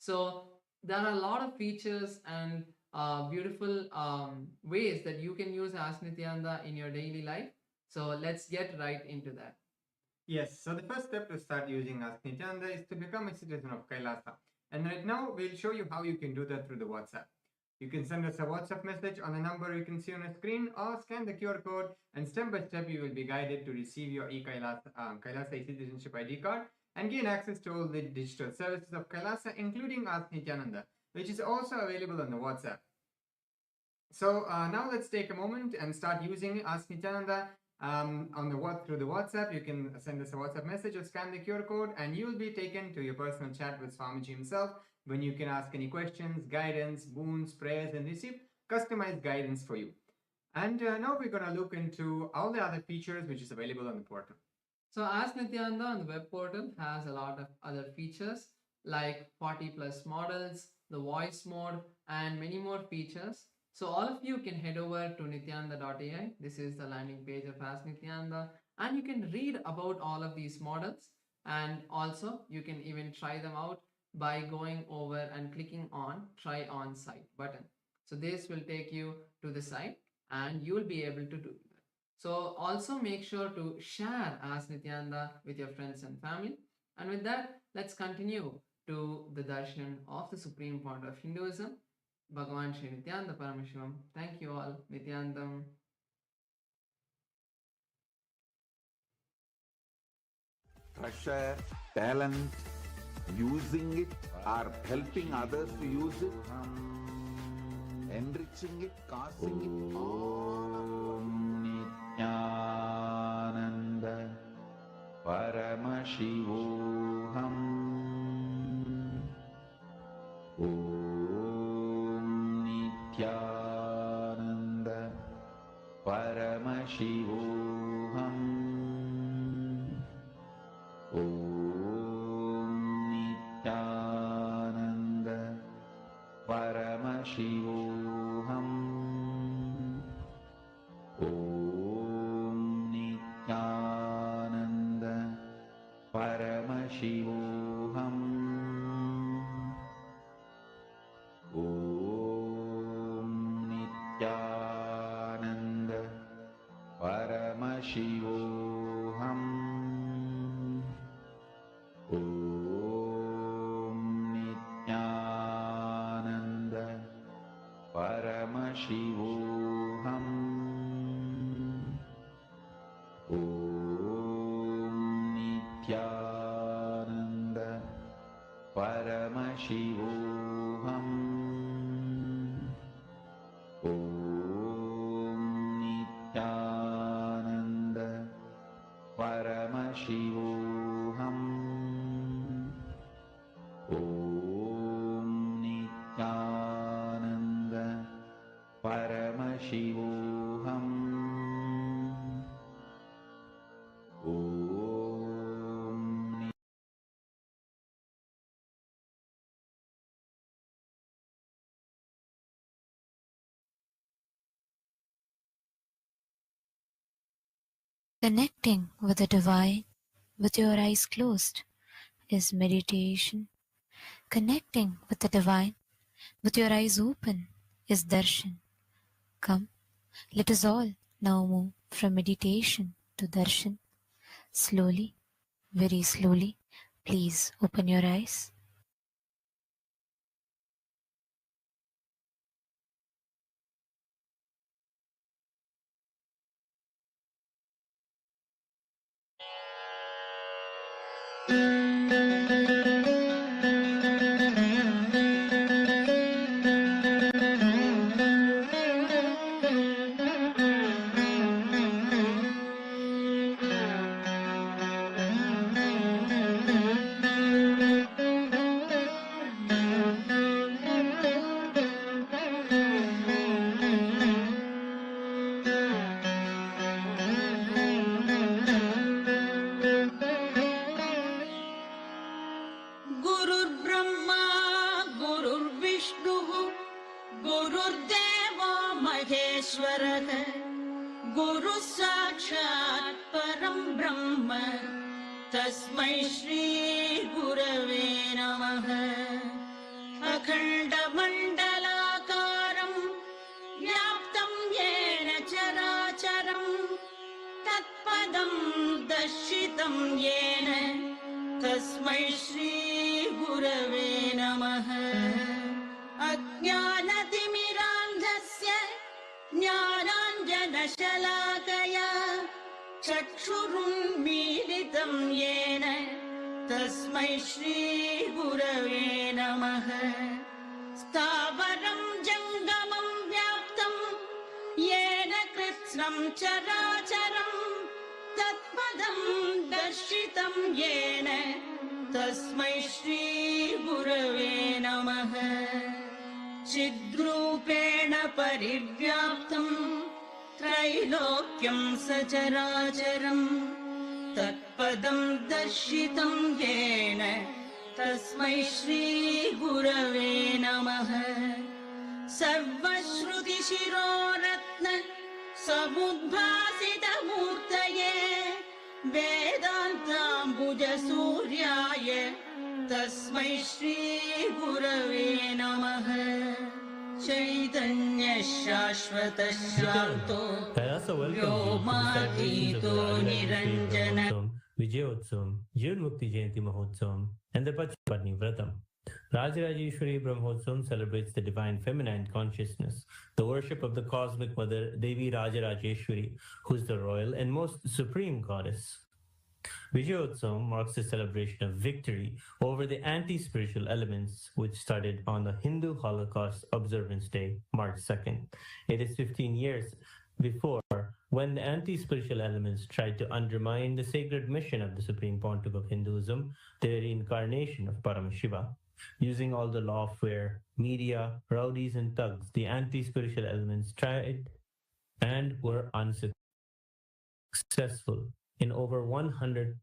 So there are a lot of features and beautiful ways that you can use Ask Nityananda in your daily life. So let's get right into that. Yes, so the first step to start using Ask Nityananda is to become a citizen of Kailasa. And right now, we'll show you how you can do that through the WhatsApp. You can send us a WhatsApp message on the number you can see on the screen or scan the QR code, and step by step, you will be guided to receive your Kailasa e-citizenship ID card and gain access to all the digital services of Kailasa, including Ask Nityananda, which is also available on the WhatsApp. So now let's take a moment and start using Ask Nityananda through the WhatsApp. You can send us a WhatsApp message or scan the QR code, and you will be taken to your personal chat with Swamiji himself, when you can ask any questions, guidance, boons, prayers, and receive customized guidance for you. And now we're going to look into all the other features which is available on the portal. So Ask Nityananda on the web portal has a lot of other features like 40 plus models, the voice mode, and many more features. So all of you can head over to nityananda.ai. This is the landing page of Ask Nityananda, and you can read about all of these models, and also you can even try them out by going over and clicking on try on site button. So this will take you to the site and you will be able to do that. So also make sure to share Ask Nityananda with your friends and family. And with that, let's continue to the Darshan of the Supreme Point of Hinduism, Bhagavan Shri Nityananda Paramashivam. Thank you all. Nityandam. Treasure, talent, using it or helping others to use it, enriching it, causing it. Om Nityananda Paramashivoham. Om Nityananda Paramashivoham. Om Nityananda Paramashivoham. Om Nityananda Paramashivoham. Om Nityananda Paramashivoham. Om Nityananda Paramashivoham. Om Nityananda Paramashivoham. Om Nityananda Paramashivoham. Om Nityananda Paramashivoham. Om Connecting with the divine with your eyes closed is meditation. Connecting with the divine with your eyes open is darshan. Come, let us all now move from meditation to darshan. Slowly, very slowly, please open your eyes. गुरु साक्षात् परं ब्रह्म तस्मै श्री गुरवे नमः। तत्पदं दर्शितं येन तस्मै श्रीगुरवे नमः। अज्ञानतिमिरान्धस्य ज्ञानाञ्जनशलाकया चक्षुरुन्मीलितं येन तस्मै श्रीगुरवे नमः। स्थावरं जङ्गमं व्याप्तं येन कृत्स्नं चराचरं तत्पदं दर्शितं येन तस्मै श्रीगुरवे नमः। चिद्रूपेण परिव्याप्तं त्रैलोक्यं सचराचरं तत्पदं दर्शितं येन तस्मै श्रीगुरवे नमः। सर्वश्रुतिशिरोरत्न समुद्भासितमूर्तये वेदान्ताम्बुजसूर्याय तस्मै श्रीगुरवे नमः। चैतन्यशाश्वतशान्तो व्योमातीतो निरञ्जन Vijayotsavam, Jivan Mukti Jayanti Mahotsavam, and the Pachapatni Vratam. Rajarajeshwari Brahmotsavam celebrates the divine feminine consciousness, the worship of the cosmic mother Devi Rajarajeshwari, who is the royal and most supreme goddess. Vijayotsavam marks the celebration of victory over the anti-spiritual elements, which started on the Hindu Holocaust Observance Day, March 2nd. It is 15 years before when the anti-spiritual elements tried to undermine the sacred mission of the Supreme Pontiff of Hinduism, the reincarnation of Paramashiva. Using all the lawfare, media, rowdies and thugs, the anti-spiritual elements tried and were unsuccessful in over 100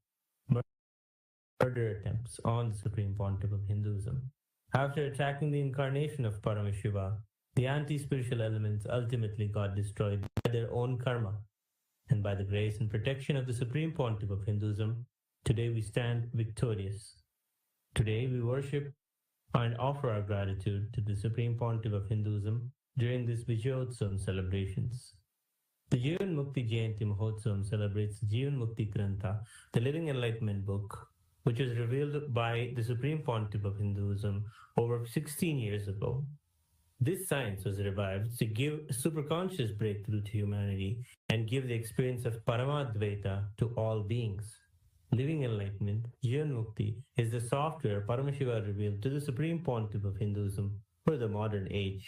murder attempts on the Supreme Pontiff of Hinduism. After attacking the incarnation of Paramashiva, the anti-spiritual elements ultimately got destroyed by their own karma. And by the grace and protection of the Supreme Pontiff of Hinduism, today we stand victorious. Today we worship and offer our gratitude to the Supreme Pontiff of Hinduism during this Vijayotsavam celebrations. The Jivan Mukti Jayanti Mahotsavam celebrates Jivan Mukti Grantha, the Living Enlightenment book, which was revealed by the Supreme Pontiff of Hinduism over 16 years ago. This science was revived to give a superconscious breakthrough to humanity and give the experience of Paramadvaita to all beings. Living Enlightenment, Jivan Mukti, is the software Paramashiva revealed to the Supreme Pontiff of Hinduism for the modern age.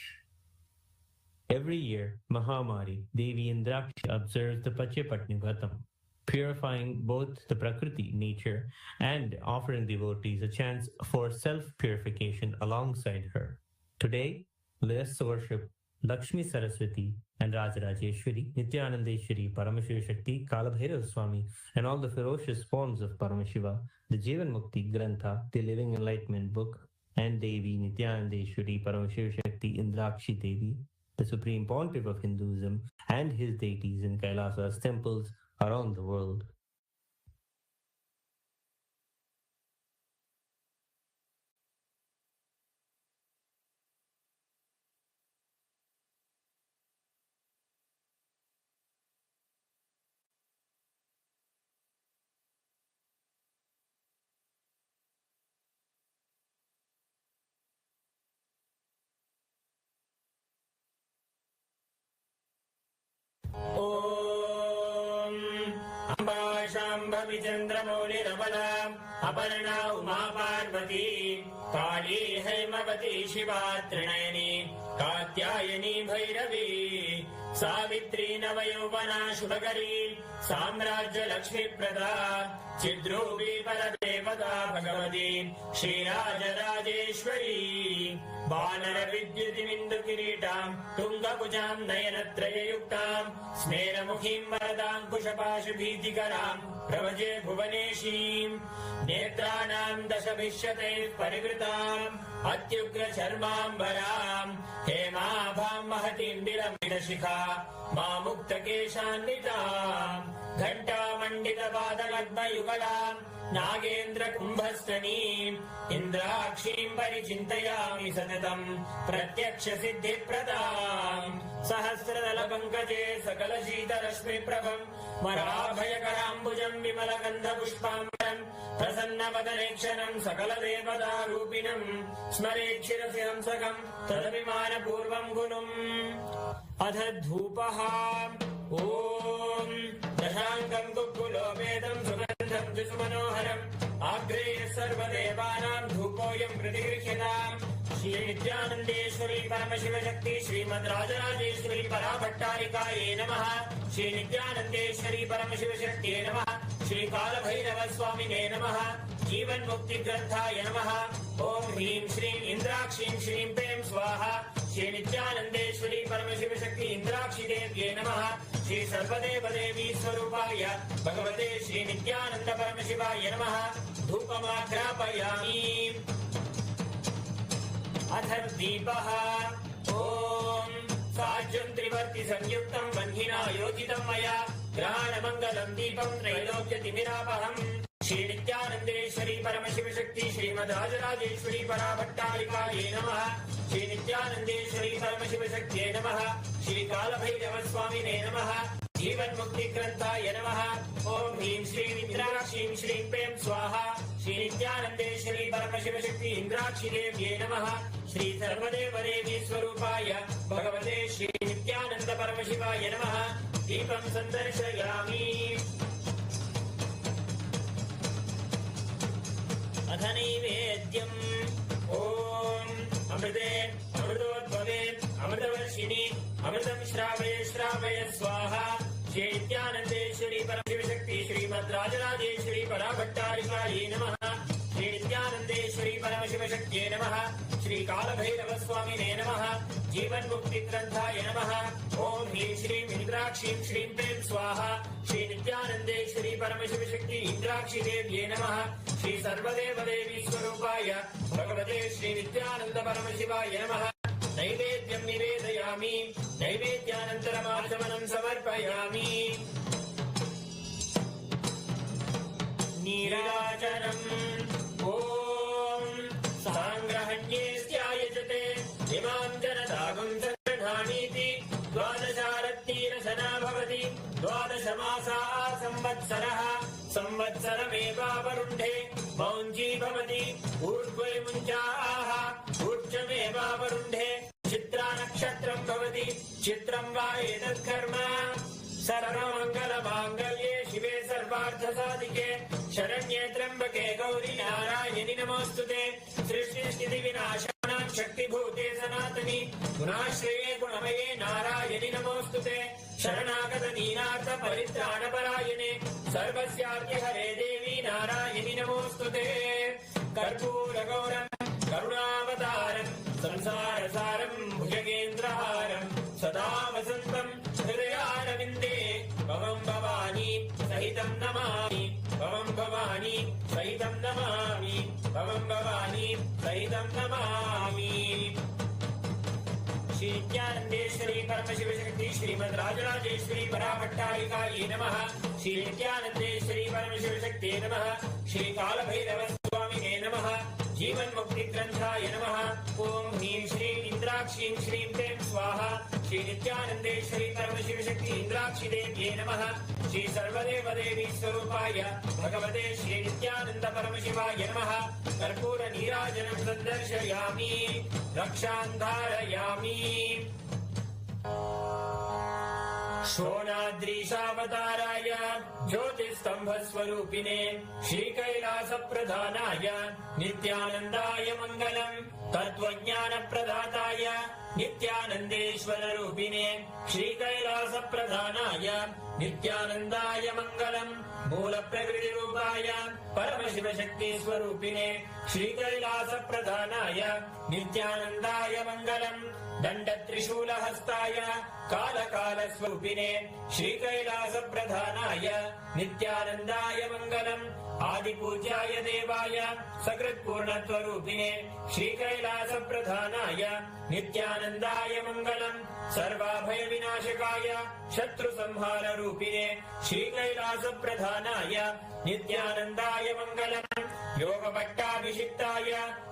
Every year, Mahamari, Devi and Daksha observes the Pachapatni Vratam, purifying both the Prakriti, nature, and offering devotees a chance for self-purification alongside her. Today, let us worship Lakshmi Saraswati and Rajarajeshwari, Nityanandeshwari, Paramashiva Shakti, Kalabhairav Swami, and all the ferocious forms of Paramashiva, the Jivan Mukti Grantha, the Living Enlightenment book, and Devi, Nityanandeshwari, Paramashiva Shakti, Indrakshi Devi, the Supreme Pontiff of Hinduism, and his deities in Kailasa's temples around the world. Shambhavi चन्द्रमौलिरबलाम् Aparna Uma Parvati काली हैमवती शिवा त्रिनयनी कात्यायनी भैरवी सावित्री नवयौवना शुभकरी साम्राज्य लक्ष्मी प्रदा चिद्रूपी परदेवता भगवती श्रीराजराजेश्वरी वानर विद्युतिमिन्दु किरीटाम् तुङ्गभुजाम् नयनत्रययुक्ताम् स्मेरमुखीम् वरदाङ्कुशपाशभीतिकराम् प्रभजे भुवनेशीम् नेत्राणाम् दशभिष्यतैः परिवृताम् अत्युग्रचर्माम्बराम् हेमाभाम् महतीम् विलम्बितशिखा मामुक्तकेशान्विताम् घण्टामण्डितपादलग्नयुगलाम् नागेन्द्रकुम्भस्तनीम् इन्द्राक्षीम् परिचिन्तयामि सततम् प्रत्यक्षसिद्धिप्रदाम् सहस्रदलपङ्कजे सकलशीतरश्मिप्रभम् वराभयकराम्बुजम् विमलगन्धपुष्पाम्बरम् प्रसन्नवदनेक्षणम् सकलदेवतारूपिणम् स्मरेच्छिरसि हंसकम् तदभिमानपूर्वम् गुणुम् अथ धूपः ॐ दशाङ्कम् कुक्कुलोपेदम् सुगन्धम् सुमनोहरम् आग्रेय सर्वदेवानाम् धूपोऽयम् प्रतिगृह्यताम् श्रीनित्यानन्देश्वरी परमशिवशक्ति श्रीमद्राजराजेश्वरी पराभट्टारिकायै नमः श्रीनित्यानन्देश्वरी परमशिवशक्त्यै नमः श्रीकालभैरव स्वामिने नमः जीवन्मुक्तिग्रन्थाय नमः ॐ ह्रीं श्रीं इन्द्राक्षीं श्रीं पें स्वाहा श्रीनित्यानन्देश्वरी परमशिवशक्ति इन्द्राक्षिदेव्यै नमः श्री सर्वदेवदेवी स्वरूपाय भगवते श्रीनित्यानन्द परमशिवाय नमः धूपमाघ्रापयामि अथ दीपः ॐ साज्यम् त्रिवर्ति संयुक्तम् बन्धिना योजितम् मया ग्रहाणमङ्गलम् दीपम् त्रैलोक्यतिमिरापहम् श्रीनित्यानन्देश्वरी परमशिवशक्ति श्रीमद्राजराजेश्वरी पराभट्टारिकायै नमः श्रीनित्यानन्देश्वरी परमशिवशक्त्यै नमः श्रीकालभैरवस्वामिने नमः जीवन्मुक्तिग्रन्थाय नमः ॐ ह्रीं श्रीं इन्द्राक्षीं श्रीं पें स्वाहा श्रीनित्यानन्देश्वरी परमशिवशक्ति इन्द्राक्षिदेव्यै नमः श्री सर्वदेवदेवी स्वरूपाय भगवते श्रीनित्यानन्द परमशिवाय नमः दीपं सन्दर्शयामि अथ नैवेद्यम् ॐ अमृते अमृतोद्भवे अमृतवर्षिणि अमृतम् श्रावय श्रावय स्वाहा श्रीनित्यानन्देश्वरी परमशिवशक्ति श्रीमद्राजराजेश्वरी पराभट्टारिकायै नमः श्रीनित्यानन्देश्वरी परमशिवशक्त्यै नमः श्रीकालभैरवस्वामिने नमः जीवन्मुक्तिग्रन्थाय नमः ॐ ह्रीं श्रीं इन्द्राक्षीं श्रीं पें स्वाहा श्रीनित्यानन्देश्वरी परमशिवशक्ति इन्द्राक्षिदेव्यै नमः श्री सर्वदेवदेवी स्वरूपाय भगवते श्रीनित्यानन्द परमशिवाय नमः नैवेद्यम् निवेदयामि नैवेद्यानन्तरमाचमनम् समर्पयामि नीराजनम् ॐ साङ्ग्रहण्येऽस्त्यायजते इमाम् जनतागुम् सङ्गृह्णामीति द्वादशारत्तीरसना भवति द्वादशमासाः संवत्सरः संवत्सरमेवावरुण्ढे मौञ्जी भवति ऊर्ध्वे मुञ्जाः ऊर्जमेवावरुण्ढे चित्रा नक्षत्रम् भवति चित्रम् वा एतत्कर्म सर्वमङ्गलमाङ्गल्ये शिवे सर्वार्थसाधिके शरण्ये त्र्यम्बके गौरी नारायणि नमोऽस्तुते सृष्टिस्थितिविनाशानां शक्तिभूते सनातनि गुणाश्रये गुणमये नारायणि नमोऽस्तुते शरणागत दीनार्थ परित्राणपरायणे सर्वस्यार्ति हरे देवी नारायणि नमोऽस्तुते कर्पूरगौरम् करुणावतारम् संसारसारम् भुजगेन्द्रहारम् सदा वसन्तम् हृदयारविन्दे भवं भवानी सहितं नमामि भवं भवानी सहितं नमामि भवं भवानी सहितं नमामि श्रीनित्यानन्देश्वरी परमशिवशक्ति श्रीमद्राजराजेश्वरी पराभट्टारिकायै नमः श्रीनित्यानन्देश्वरी परमशिवशक्त्यै नमः श्रीकालभैरवस्वामिने नमः जीवन्मुक्तिग्रन्थाय नमः ॐ ह्रीं श्रीं इन्द्राक्षीं श्रीं पें स्वाहा श्रीनित्यानन्देश्वरी परमशिवशक्ति इन्द्राक्षिदेव्यै नमः श्री सर्वदेवदेवी स्वरूपाय भगवते श्रीनित्यानन्द परमशिवाय नमः कर्पूरनीराजनम् सन्दर्शयामि रक्षान् धारयामि शोणाद्रीशावताराय ज्योतिस्तम्भस्वरूपिणे श्रीकैलासप्रधानाय नित्यानन्दाय मङ्गलम् तत्त्वज्ञानप्रदाताय नित्यानन्देश्वररूपिणे श्रीकैलासप्रधानाय नित्यानन्दाय मङ्गलम् मूलप्रकृतिरूपाय परमशिवशक्तिस्वरूपिणे श्रीकैलासप्रधानाय नित्यानन्दाय मङ्गलम् दण्डत्रिशूलहस्ताय कालकालस्वरूपिणे श्रीकैलासप्रधानाय नित्यानन्दाय मङ्गलम् आदिपूज्याय देवाय सकृत्पूर्णत्वरूपिणे श्रीकैलासप्रधानाय नित्यानन्दाय मङ्गलम् सर्वाभयविनाशकाय शत्रुसंहाररूपिणे श्रीकैलासप्रधानाय नित्यानन्दाय मङ्गलम् योगपट्टाभिषिक्ताय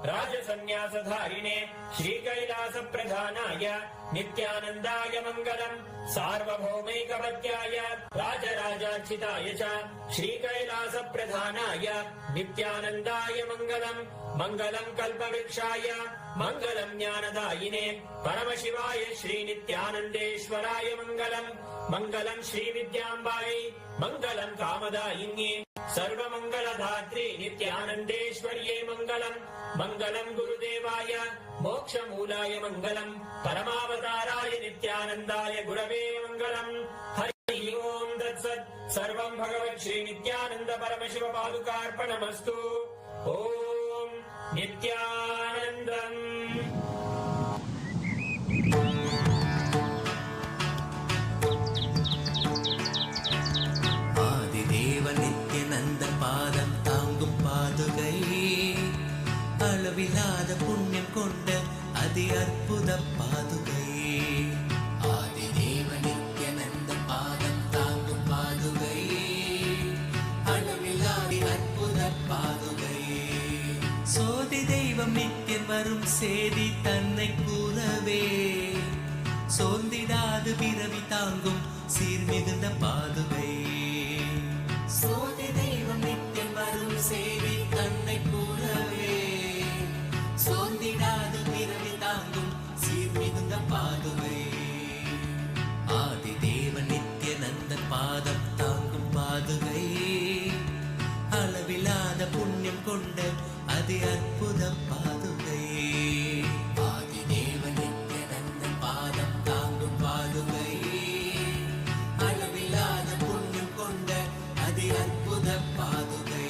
राजसन्न्यासधारिणे श्रीकैलासप्रधानाय नित्यानन्दाय मङ्गलम् सार्वभौमैकपत्याय राजराजार्चिताय च श्रीकैलासप्रधानाय नित्यानन्दाय मङ्गलम् मङ्गलम् कल्पवृक्षाय मङ्गलम् ज्ञानदायिने परमशिवाय श्रीनित्यानन्देश्वराय मङ्गलम् मङ्गलम् श्रीविद्याम्बायै मङ्गलम् कामदायिन्ये सर्वमङ्गलधात्री नित्यानन्देश्वर्ये मङ्गलम् मङ्गलम् गुरुदेवाय मोक्षमूलाय मङ्गलम् परमावताराय नित्यानन्दाय गुरवे मङ्गलम् हरिः ओम् तत्सत् सर्वम् भगवत् श्रीनित्यानन्द परमशिव पादुकार्पणमस्तु ओम् नित्यानन्दम् ஆதிதேவ நித்யநந்த பாதம் தாங்கும் பாதுகை அளவில்லாத புண்ணியம் கொண்ட அதி அற்புத பாதுகை ஆதிதேவ நித்யநந்த பாதம் தாங்கும் பாதுகை அளவில்லாத அற்புத பாதுகை சோதி தெய்வம் நித்தியம் வரும் சேதி தன்னை கூறவே சோர்ந்திடாது பிறவி தாங்கும் சீர்மிகுந்த பாதுகை சோதி தெய்வம் நித்தியம் வரும் சேவை தன்னை கூறவே சோர்ந்திடாது பிறவி தாங்கும் சீர்மிகுந்த பாதுகை ஆதி தேவ நித்யநந்த பாதம் தாங்கும் பாதுகை அளவில்லாத புண்ணியம் கொண்ட அதி அற்புத பாதுகை ஆதி தேவ நித்யநந்த பாதம் தாங்கும் பாதுகை அளவில்லாத புண்ணியம் கொண்ட அதி அற்புத பாதுகை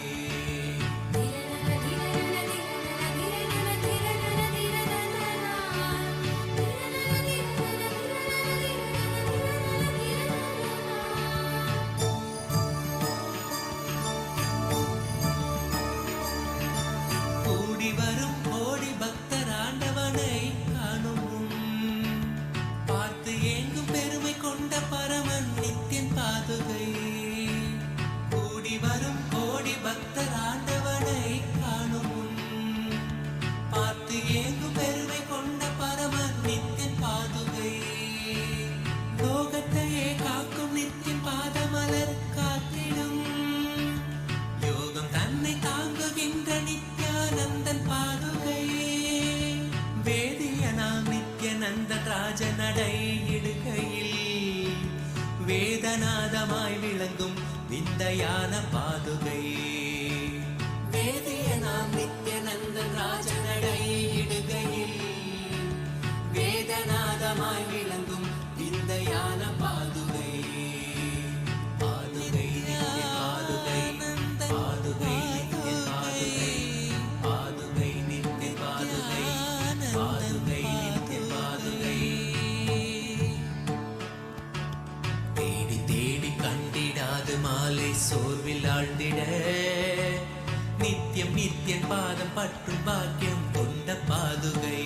கூடி வரும் கோடி பக்தர் ஆண்டவனை காணும் பார்த்து ஏங்கும் பெருமை கொண்ட பரமன் நித்தியன் பாதுகை கூடி வரும் கோடி பக்தர் ஆண்டவனை காணும் பார்த்து ஏங்கும் பெருமை கொண்ட பரமன் நித்தியன் பாதுகை லோகத்தையே காக்கும் நித்தியன் பாதமலர் காத்திடும் யோகம் தன்னை தாங்குகின்ற நித்யானந்தன் பாதுகை வேதியனாம் நித்யநந்த ராஜ நடை இடுகையில் வேதநாதமாய் விளங்கும் விந்தையான பாதுகை வேதியனாம் நித்யநந்தன் ராஜ நடை இடுகையில் வேதநாதமாய் விளங்கும் விந்தையான பாதுகை பாதுகை நித்ய பாதுகை பாதுகை நித்ய பாதுகை பாதுகை நித்ய பாதுகை பாதுகை நித்ய பாதுகை தேடி தேடி கண்டிடாது மாலை சோர்வில் ஆழ்ந்திட நித்தியம் நித்தியன் பாதம் பற்றும் பாக்கியம் கொண்ட பாதுகை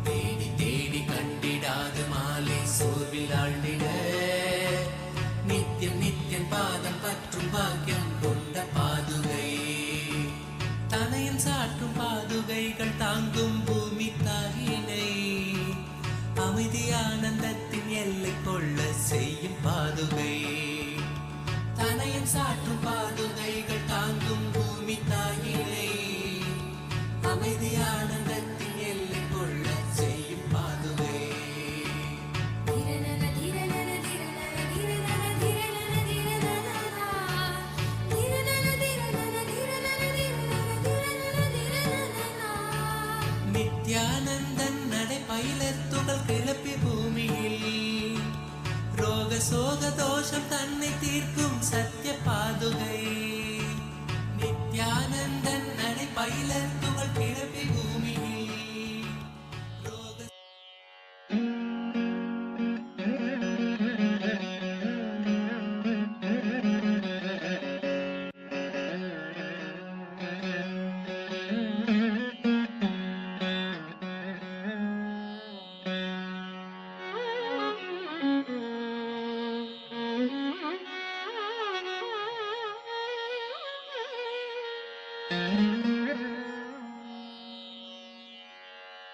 தேடி தேடி கண்டிடாது மாலை சோர்வில் ஆழ்ந்திட நித்தியம் நித்தியன் பாதம் பற்றும் பாக்கியம் கொண்ட பாதுகை தனையன் சாற்றும் பாதுகைகள் தாங்கும் பூமி தாயினை அமைதி ஆனந்தத்தின் எல்லை கொள்ள செய்யும் பாதுகை தனையன் சாற்றும் பாதுகைகள் தாங்கும் பூமி தாயினை அமைதி ஆனந்தத்தின் எல்லை கொள்ள செய்யும் பாதுகை நித்யானந்தன் நடை பயிலத் துகள் கிளப்பி பூமியில் ரோக சோக தோஷம் தன்னை தீர்க்கும் சத்திய பாதுகை நித்யானந்தன் நடை பயிலத் துகள் கிளப்பி பூமியில் ரோக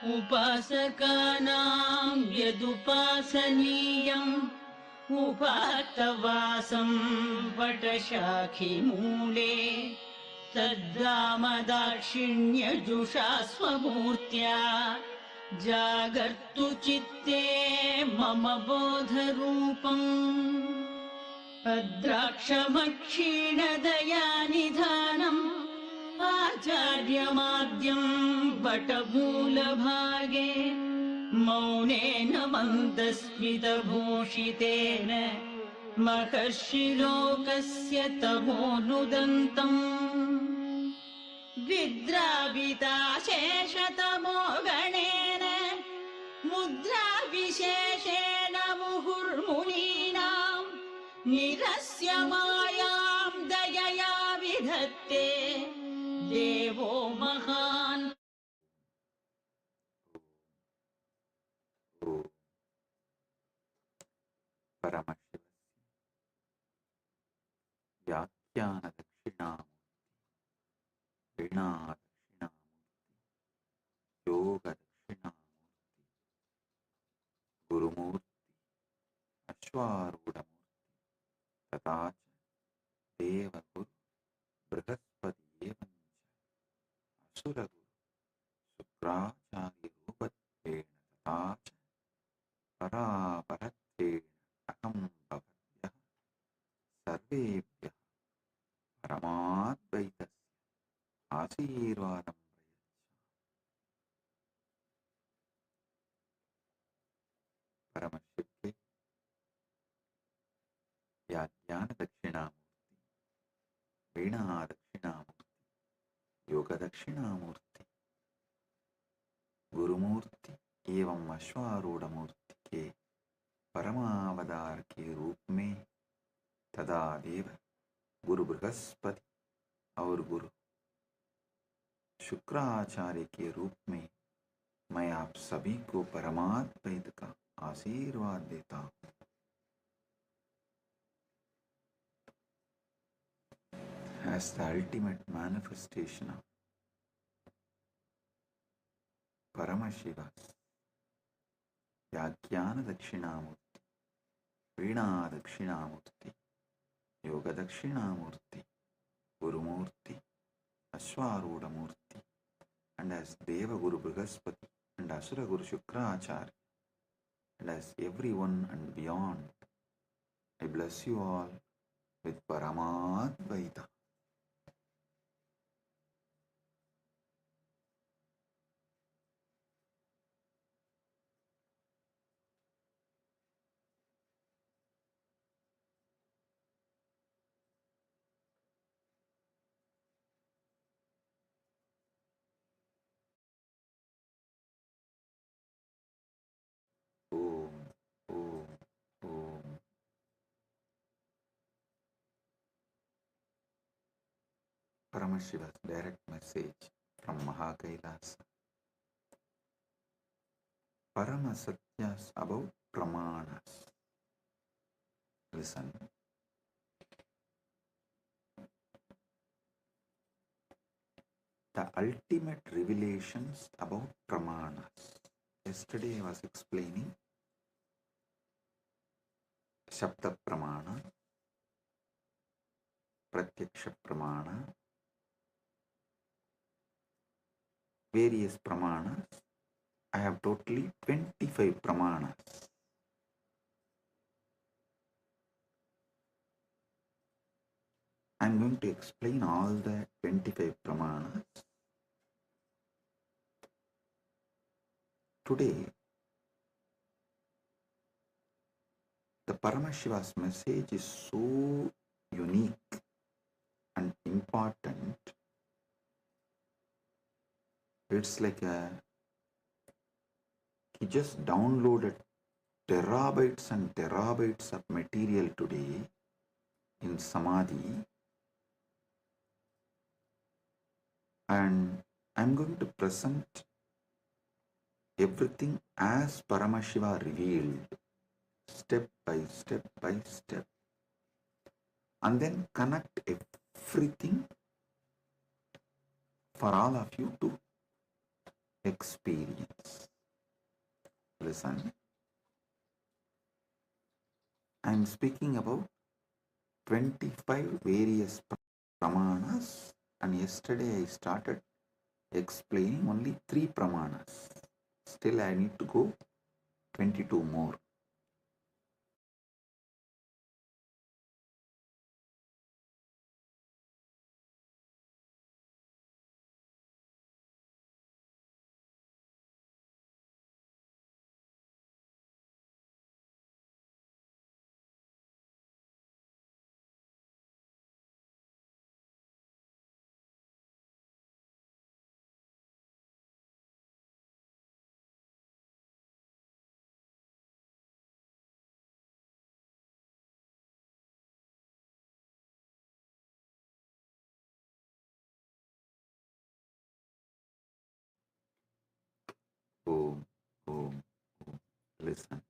उपासकानां यदुपासनीयम् उपात्तवासं वटशाखिमूले तद्रामदाक्षिण्यजुषा स्वमूर्त्या जागर्तु चित्ते मम बोधरूपम् अद्राक्षमक्षीणदयानिधानम् आचार्यमाद्यं वटमूलभागे मौनेन मन्दस्मितभूषितेन महर्षिलोकस्य तमोनुदन्तम् विद्राविताशेषतमो गणेन मुद्राविशेषेण मुहुर्मुनीनां निरस्य मायां दयया विधत्ते देवो महान् परमशिवस्य व्याख्यानदक्षिणामूर्ति वीणादक्षिणामूर्ति योगदक्षिणामूर्ति गुरुमूर्ति अश्वारूढमूर्ति तथा च देवगुरु बृहस्पति एवं च असुरगुरु शुक्राचार्यरूपत्वेन तथा च परापरत्वेन अहं भवद्भ्यः सर्वेभ्यः परमाद्वैतस्य आशीर्वादं प्रयच्छामि। परमशिवे या ज्ञानदक्षिणामूर्ति वीणादक्षिणामूर्ति योगदक्षिणामूर्ति गुरुमूर्ति एवं अश्वारूढ़मूर्ति के परमावतार के रूप में तदा देव गुरु बृहस्पति और गुरु शुक्राचार्य के रूप में मैं आप सभी को परमाद्वैत का आशीर्वाद देता हूँ। As the ultimate manifestation of Paramashiva's Vyagyana Dakshinamurti, Veena Dakshinamurti, Yoga Dakshinamurti, Gurumurti, Ashwarudamurti, and as Deva Guru Brihaspati and Asura Guru Shukracharya, and as everyone and beyond, I bless you all with Paramadvaita. Om, Om, Om. Paramashiva's direct message from Mahakailasa. Paramasatyas about Pramanas. Listen. The ultimate revelations about Pramanas. Yesterday I was explaining Shabda Pramana, Pratyaksha Pramana, various Pramanas. I have totally 25 Pramanas. I am going to explain all the 25 Pramanas. Today, the Paramashiva's message is so unique and important. It's like he just downloaded terabytes and terabytes of material today in Samadhi, and I'm going to present everything as Paramashiva revealed, step by step by step, and then connect everything for all of you to experience. Listen, I am speaking about 25 various pramanas, and yesterday I started explaining only 3 pramanas. Still I need to go 22 more. Oh, oh, oh. Listen,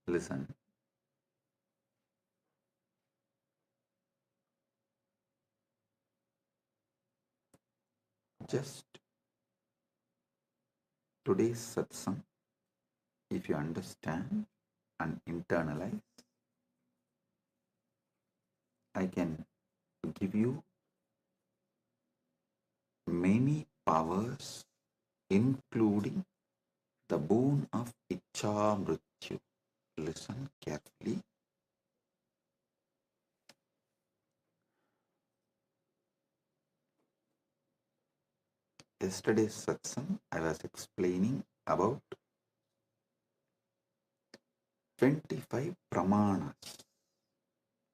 listen. Just today's satsang, if you understand and internalize, I can give you many powers, including the boon of Icha Mrityu. Listen carefully. Yesterday's satsang, I was explaining about 25 pramanas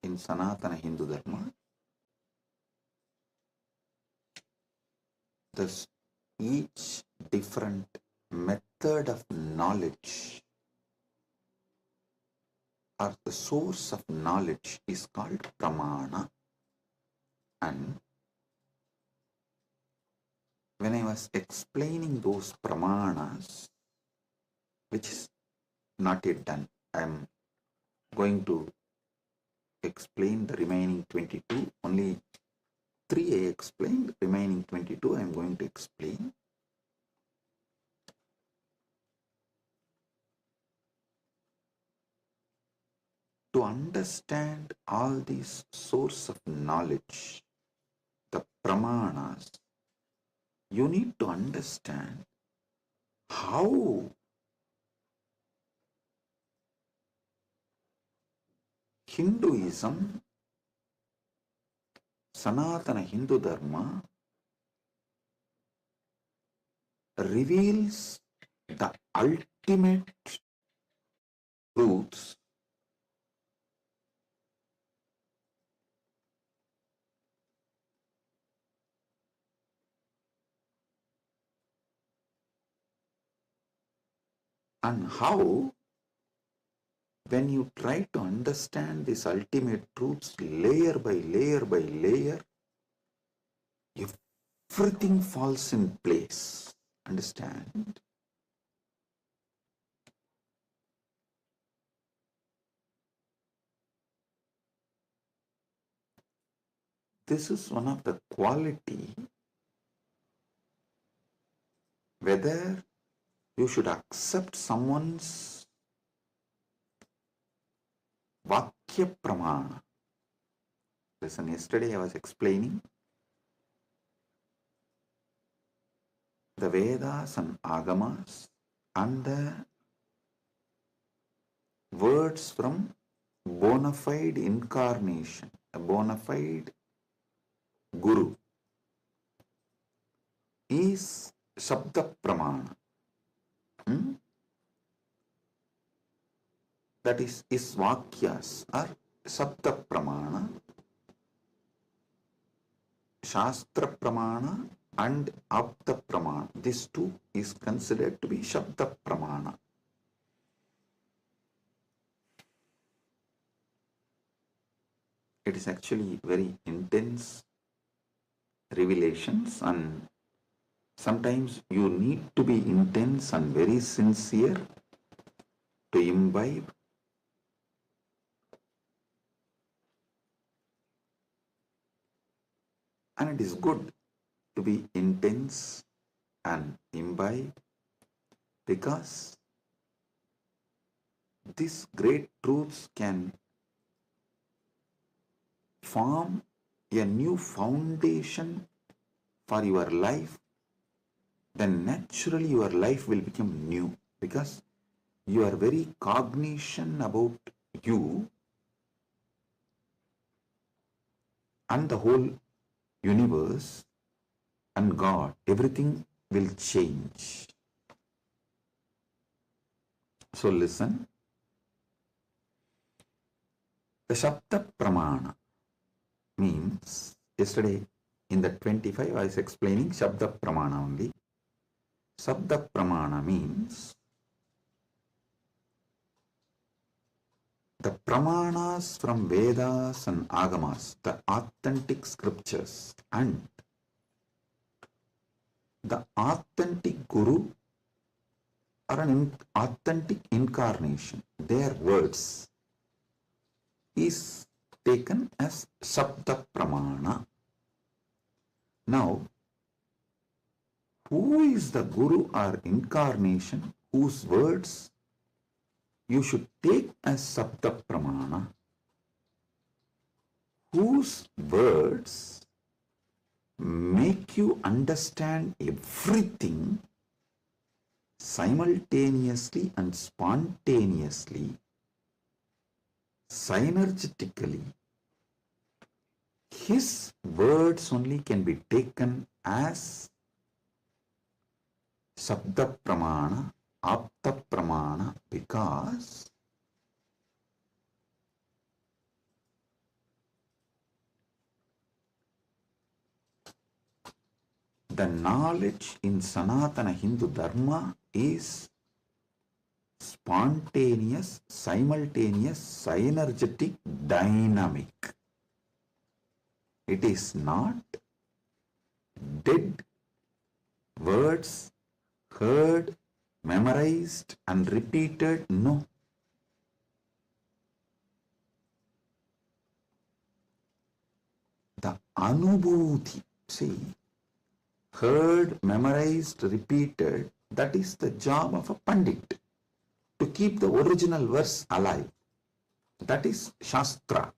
in Sanatana Hindu Dharma. Thus, each different method of knowledge or the source of knowledge is called pramana. And when I was explaining those pramanas, which is not yet done, I am going to explain the remaining 22. Only 3 I explained, remaining 22 I am going to explain. To understand all these source of knowledge, the pramanas, you need to understand how Hinduism, Sanatana Hindu Dharma, reveals the ultimate truths and how, when you try to understand these ultimate truths layer by layer by layer, everything falls in place. Understand? This is one of the quality, whether you should accept someone's Vakya Pramana. Listen, yesterday I was explaining the Vedas and Agamas and the words from bona fide incarnation, a bona fide Guru is Shabda Pramana. That is his Vakyas are Shabda Pramana, Shastra Pramana and Apta Pramana. These two is considered to be Shabda Pramana. It is actually very intense revelations, and sometimes you need to be intense and very sincere to imbibe. And it is good to be intense and imbibe, because these great truths can form a new foundation for your life, then naturally your life will become new, because your very cognition about you and the whole universe and God, everything will change. So listen, the Shabda Pramana means, yesterday in the 25 I was explaining Shabda Pramana only. Shabda Pramana means the Pramanas from Vedas and Agamas, the authentic scriptures, and the authentic Guru or an authentic incarnation, their words, is taken as Shabda Pramana. Now, who is the Guru or incarnation whose words you should take as Shabda Pramana, whose words make you understand everything simultaneously and spontaneously, synergetically? His words only can be taken as Shabda Pramana, Apta Pramana, because the knowledge in Sanatana Hindu Dharma is spontaneous, simultaneous, synergetic, dynamic. It is not dead words heard, memorized and repeated. No. The anubhuti, see, heard, memorized, repeated, that is the job of a pandit, to keep the original verse alive. That is Shastra.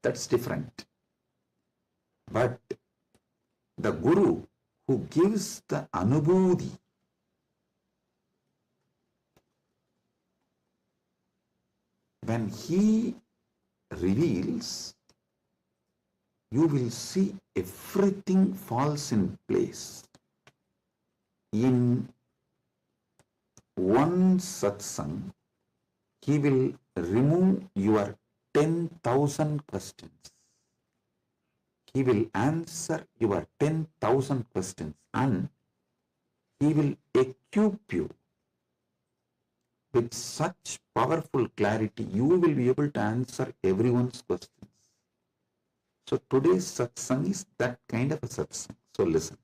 That's different. But the Guru who gives the anubhuti, when he reveals, you will see everything falls in place. In one satsang, he will remove your 10,000 questions. He will answer your 10,000 questions and he will equip you with such powerful clarity, you will be able to answer everyone's questions. So today's satsang is that kind of a satsang. So listen.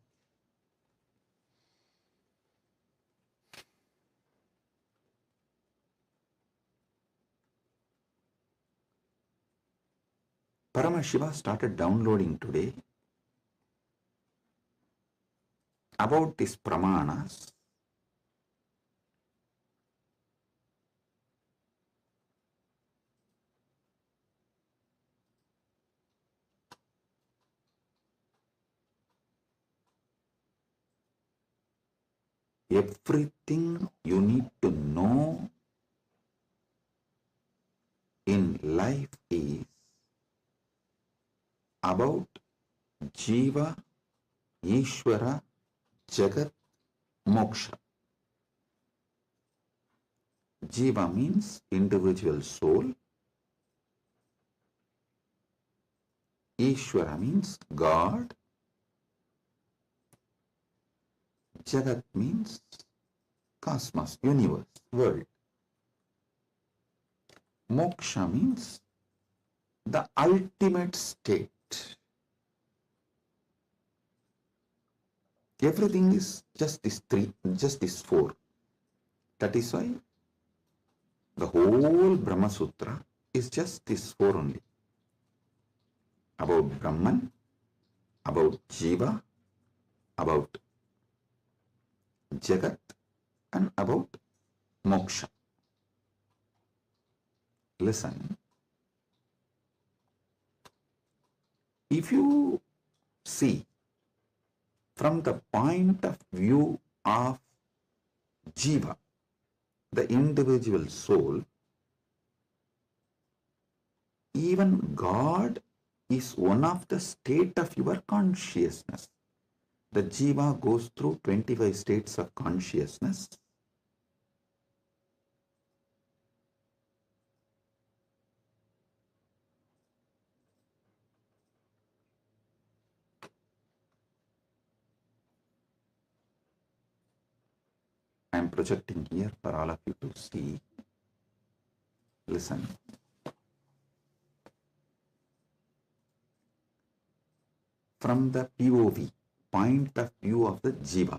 Paramashiva started downloading today about these pramanas. Everything you need to know in life is about Jiva, Ishvara, Jagat, Moksha. Jiva means individual soul. Ishvara means God. Jagat means cosmos, universe, world. Moksha means the ultimate state. Everything is just these three, just these four. That is why the whole Brahma Sutra is just these four only. About Brahman, about Jiva, about Jagat and about moksha. Listen, if you see from the point of view of Jiva, the individual soul, even God is one of the state of your consciousness. The Jiva goes through 25 states of consciousness. I am projecting here for all of you to see. Listen. From the POV, point of view of the Jiva,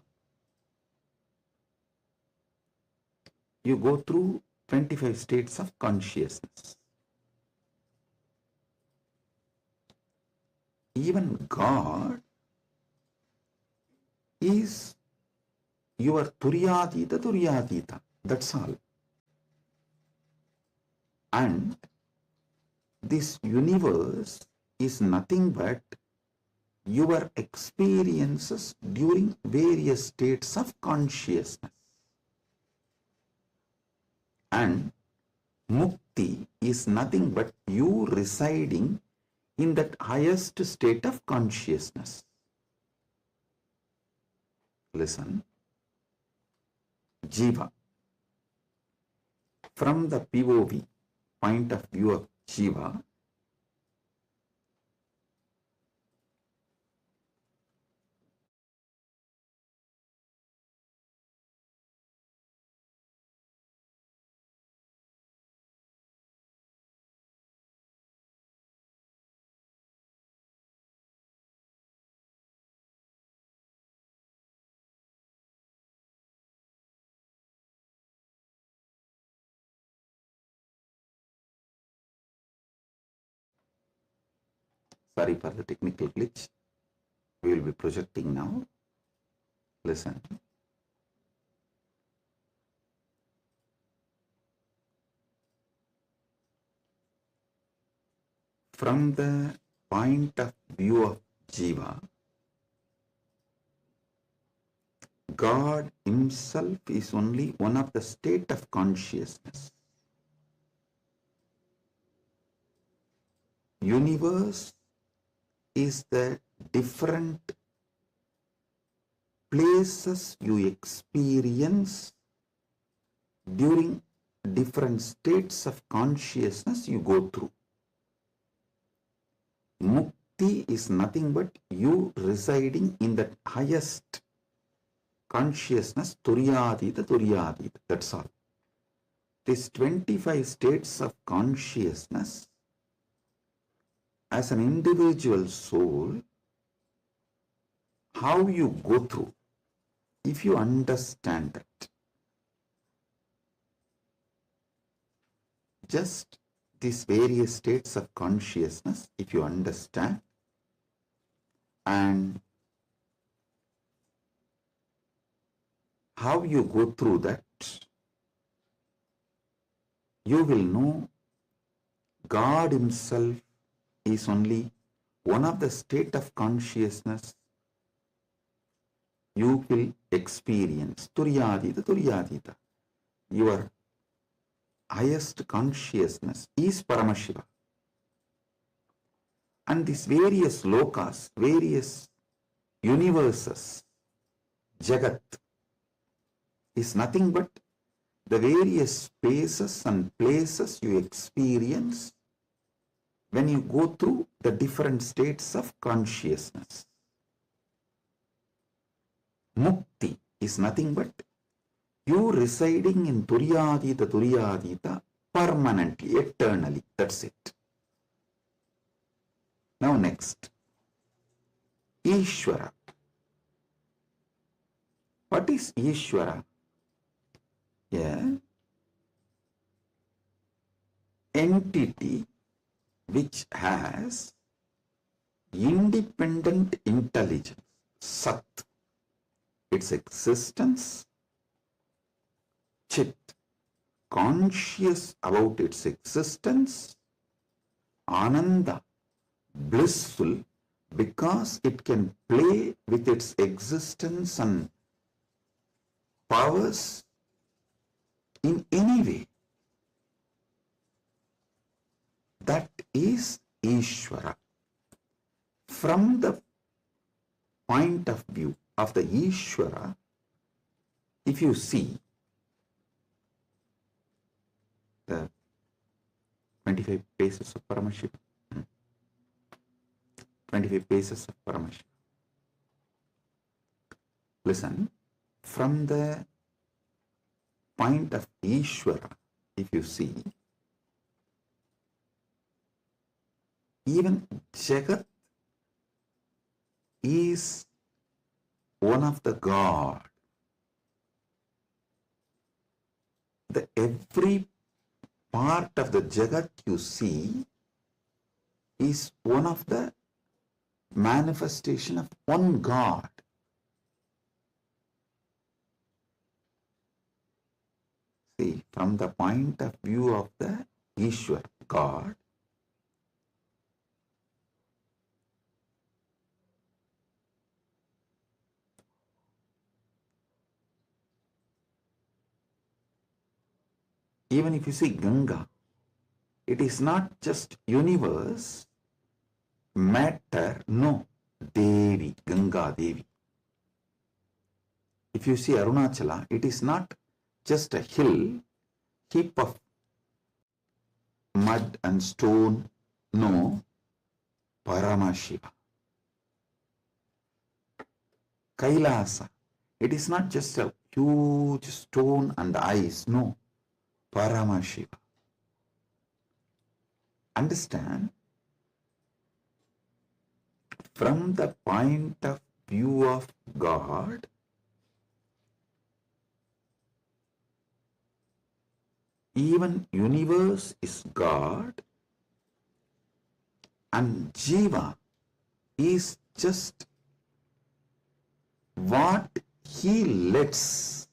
you go through 25 states of consciousness. Even God is your Turyadita. That's all. And this universe is nothing but your experiences during various states of consciousness. And mukti is nothing but you residing in that highest state of consciousness. Listen. Jiva. From the POV, point of view of Jiva, sorry for the technical glitch, we will be projecting now. Listen. From the point of view of Jiva, God himself is only one of the state of consciousness. Universe is the different places you experience during different states of consciousness you go through. Mukti is nothing but you residing in the highest consciousness, Turyadita. That's all. These 25 states of consciousness, as an individual soul, how you go through, if you understand that, just these various states of consciousness, if you understand, and how you go through that, you will know God himself is only one of the state of consciousness you will experience. Turyadita. Your highest consciousness is Paramashiva. And these various lokas, various universes, Jagat, is nothing but the various spaces and places you experience when you go through the different states of consciousness. Mukti is nothing but you residing in Turyadita permanently, eternally. That's it. Now next, Ishvara. What is Ishvara? Yeah. Entity which has independent intelligence, Sat. its existence, Chit, conscious about its existence, Ananda, blissful because it can play with its existence and powers in any way. That is Ishvara. From the point of view of the Ishvara, if you see the 25 paces of Paramashiva, 25 paces of Paramashiva. Listen, from the point of Ishvara, if you see, even Jagat is one of the God. Every part of the Jagat you see is one of the manifestation of one God. See, from the point of view of the Ishwar, God, even if you see Ganga, it is not just universe, matter, no, Devi, Ganga Devi. If you see Arunachala, it is not just a hill, heap of mud and stone, no, Paramashiva. Kailasa, it is not just a huge stone and ice, no, Paramashiva. Understand? From the point of view of God, even universe is God and Jiva is just what he lets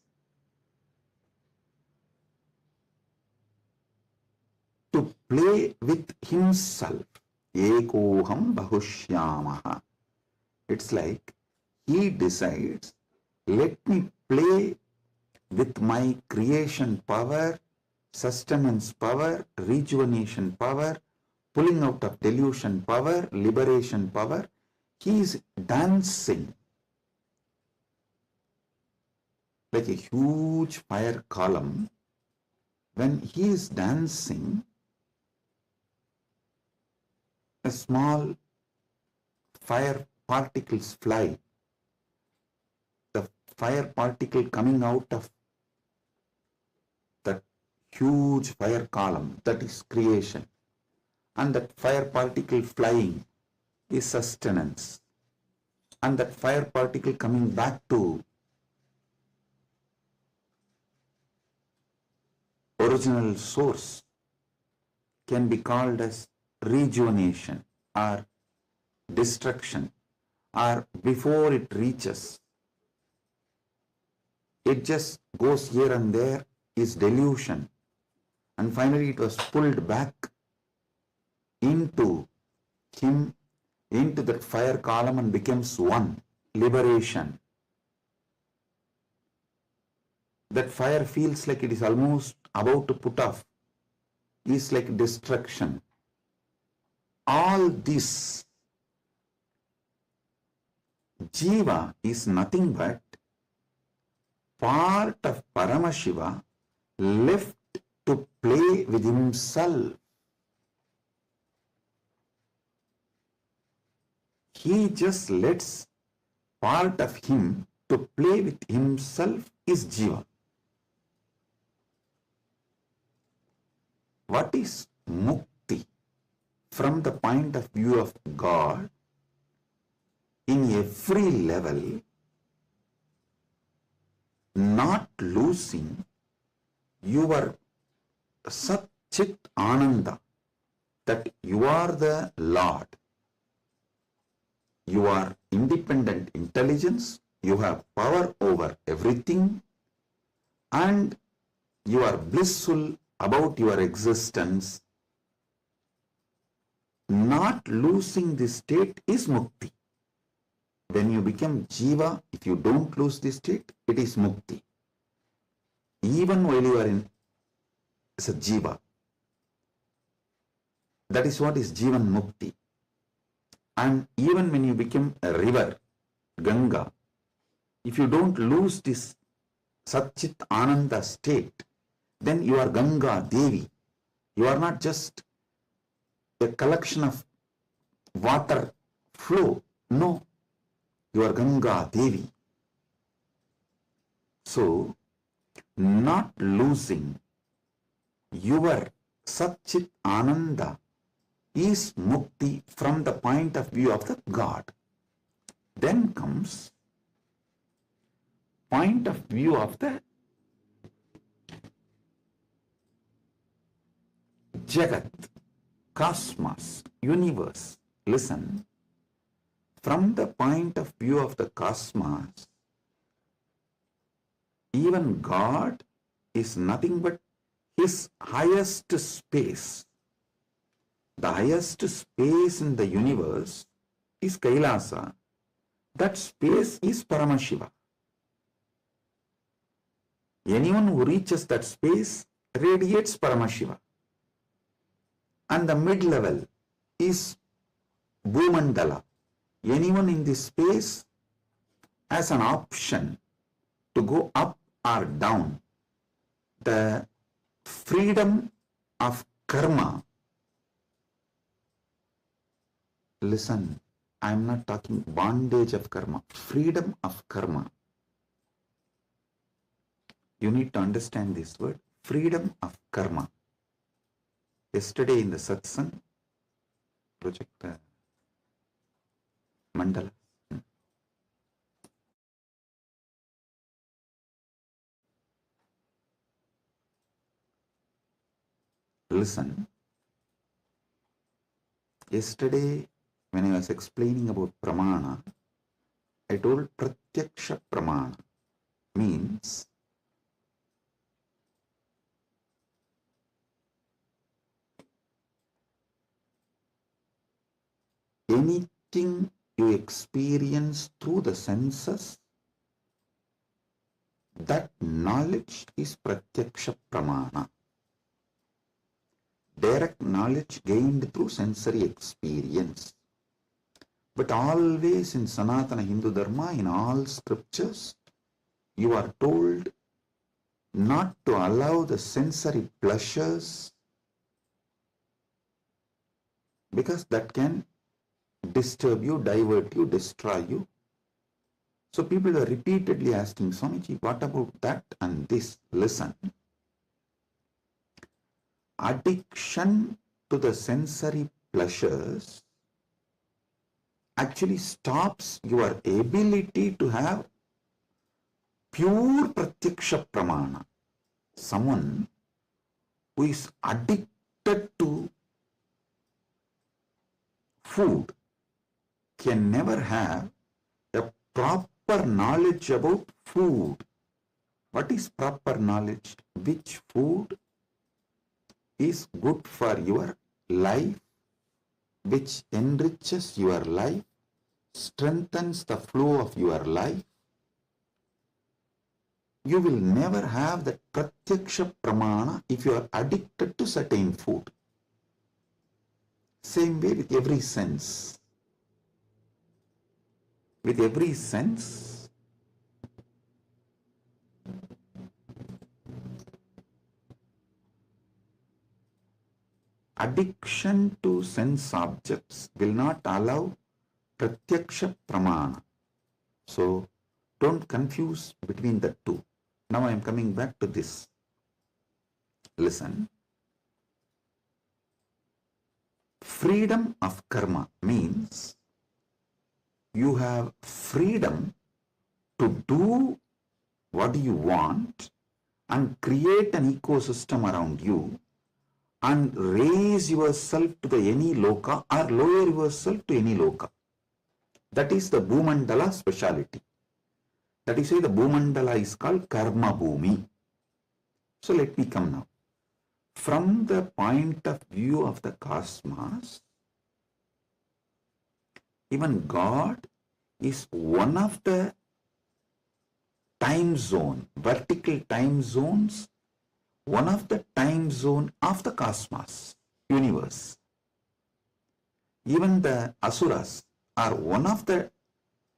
to play with himself. Ekoham bahushyamaha. It's like he decides, let me play with my creation power, sustenance power, rejuvenation power, pulling out of delusion power, liberation power. He is dancing like a huge fire column. When he is dancing, a small fire particles fly. The fire particle coming out of that huge fire column, that is creation. And that fire particle flying is sustenance. And that fire particle coming back to original source can be called as rejuvenation or destruction, or before it reaches, it just goes here and there, is delusion, and finally it was pulled back into him, into that fire column, and becomes one, liberation. That fire feels like it is almost about to put off, is like destruction. All this, Jiva is nothing but part of Paramashiva left to play with himself. He just lets part of him to play with himself is Jiva. What is Mukti? From the point of view of God, in every level, not losing your Sat Chit Ananda, that you are the Lord. You are independent intelligence, you have power over everything, and you are blissful about your existence. Not losing this state is mukti. When you become jiva, if you don't lose this state, it is mukti. Even while you are in as a jiva, that is what is jivan mukti. And even when you become a river, Ganga, if you don't lose this Satchit Ananda state, then you are Ganga Devi. You are not just a collection of water flow. No, you are Ganga Devi. So, not losing your Satchit Ananda is mukti from the point of view of the God. Then comes point of view of the Jagat, cosmos, universe. Listen, from the point of view of the cosmos, even God is nothing but his highest space. The highest space in the universe is Kailasa. That space is Paramashiva. Anyone who reaches that space radiates Paramashiva. And the mid-level is Bhumandala. Anyone in this space has an option to go up or down. The freedom of karma. Listen, I am not talking bondage of karma, freedom of karma. You need to understand this word, freedom of karma. Yesterday in the satsang, project mandala. Listen, yesterday when I was explaining about pramana, I told pratyaksha pramana means anything you experience through the senses, that knowledge is pratyaksha pramana. Direct knowledge gained through sensory experience. But always in Sanatana Hindu Dharma, in all scriptures, you are told not to allow the sensory pleasures, because that can disturb you, divert you, destroy you. So people are repeatedly asking, Swamiji, what about that and this? Listen. Addiction to the sensory pleasures actually stops your ability to have pure pratyaksha pramana. Someone who is addicted to food can never have a proper knowledge about food. What is proper knowledge? Which food is good for your life, which enriches your life, strengthens the flow of your life. You will never have that pratyaksha pramana if you are addicted to certain food. Same way with every sense. With every sense, addiction to sense objects will not allow pratyaksha pramana. So, don't confuse between the two. Now I am coming back to this. Listen. Freedom of karma means you have freedom to do what you want and create an ecosystem around you and raise yourself to the any loka or lower yourself to any loka. That is the Bhumandala speciality. That is why the Bhumandala is called Karma Bhumi. So let me come now. From the point of view of the cosmos, even God is one of the time zone, vertical time zones, one of the time zone of the cosmos, universe. Even the Asuras are one of the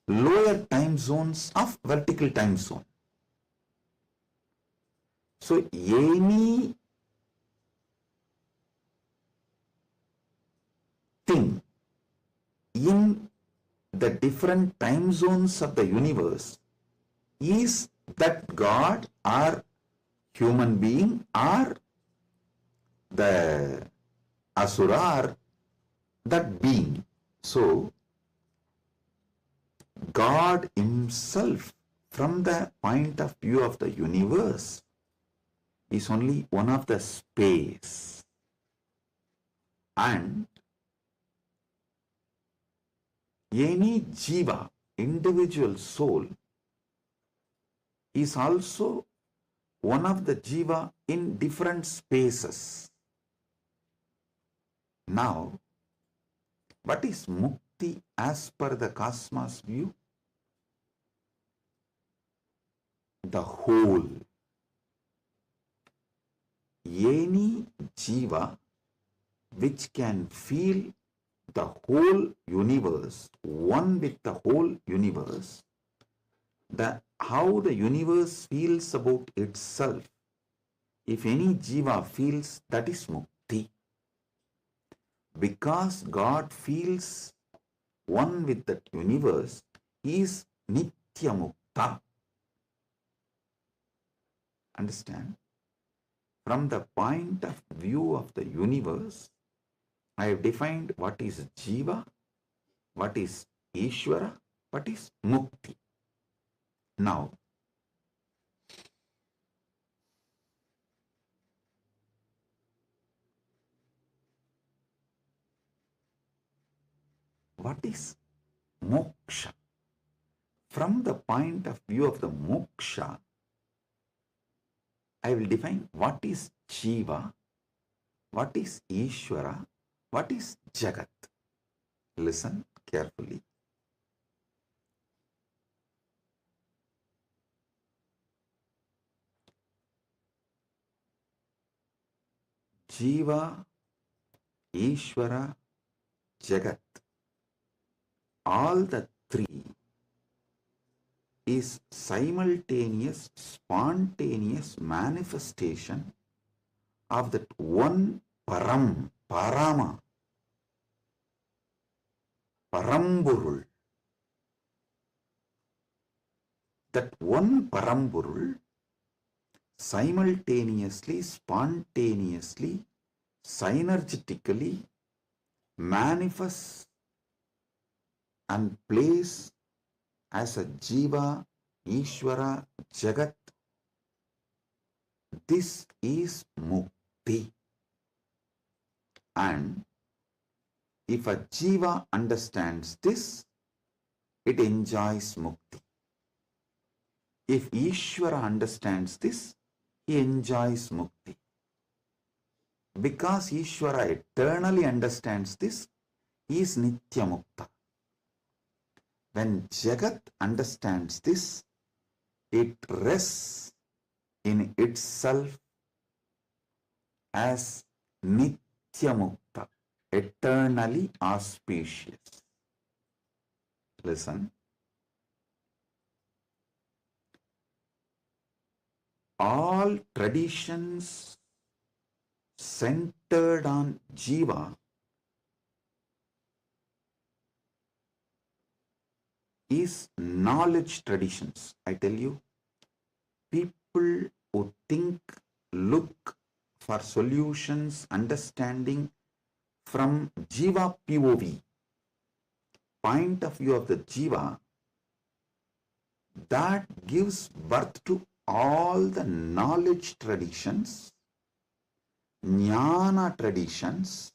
lower time zones of vertical time zone. So any thing in the different time zones of the universe is that God or human being or the Asura or that being. So God himself, from the point of view of the universe, is only one of the space, and any jiva, individual soul, is also one of the jiva in different spaces. Now, what is mukti as per the cosmos view? The whole. Any jiva which can feel the whole universe, one with the whole universe, how the universe feels about itself, if any jiva feels, that is mukti. Because God feels one with that universe, he is nitya mukta. Understand? From the point of view of the universe, I have defined what is jiva, what is Ishvara, what is mukti. Now, what is moksha? From the point of view of the moksha, I will define what is jiva, what is Ishvara, what is Jagat. Listen carefully. Jiva, Ishvara, Jagat, all the three is simultaneous, spontaneous manifestation of that one Param, Parama, Paramburul. That one Paramburul simultaneously, spontaneously, synergetically manifests and plays as a Jiva, Ishvara, Jagat. This is Mukti. And if a Jiva understands this, it enjoys Mukti. If Ishvara understands this, he enjoys Mukti. Because Ishvara eternally understands this, he is Nitya Mukta. When Jagat understands this, it rests in itself as Nitya Mukta, eternally auspicious. Listen. All traditions centered on Jiva is knowledge traditions. I tell you, people who think, look for solutions, understanding from Jiva POV, point of view of the Jiva, that gives birth to all the knowledge traditions, jnana traditions,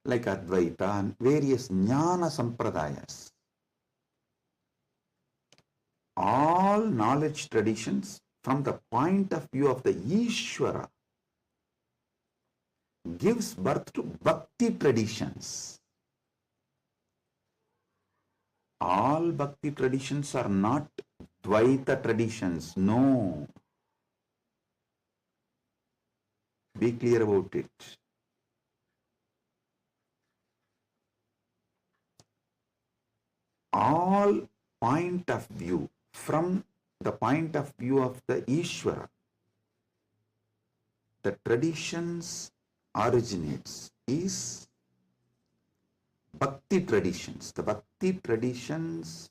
like Advaita and various jnana sampradayas. all knowledge traditions from the point of view of the Ishvara gives birth to bhakti traditions. All bhakti traditions are not Dvaita traditions. No. Be clear about it. All point of view from the point of view of the Ishvara, the traditions originates is Bhakti traditions. The Bhakti traditions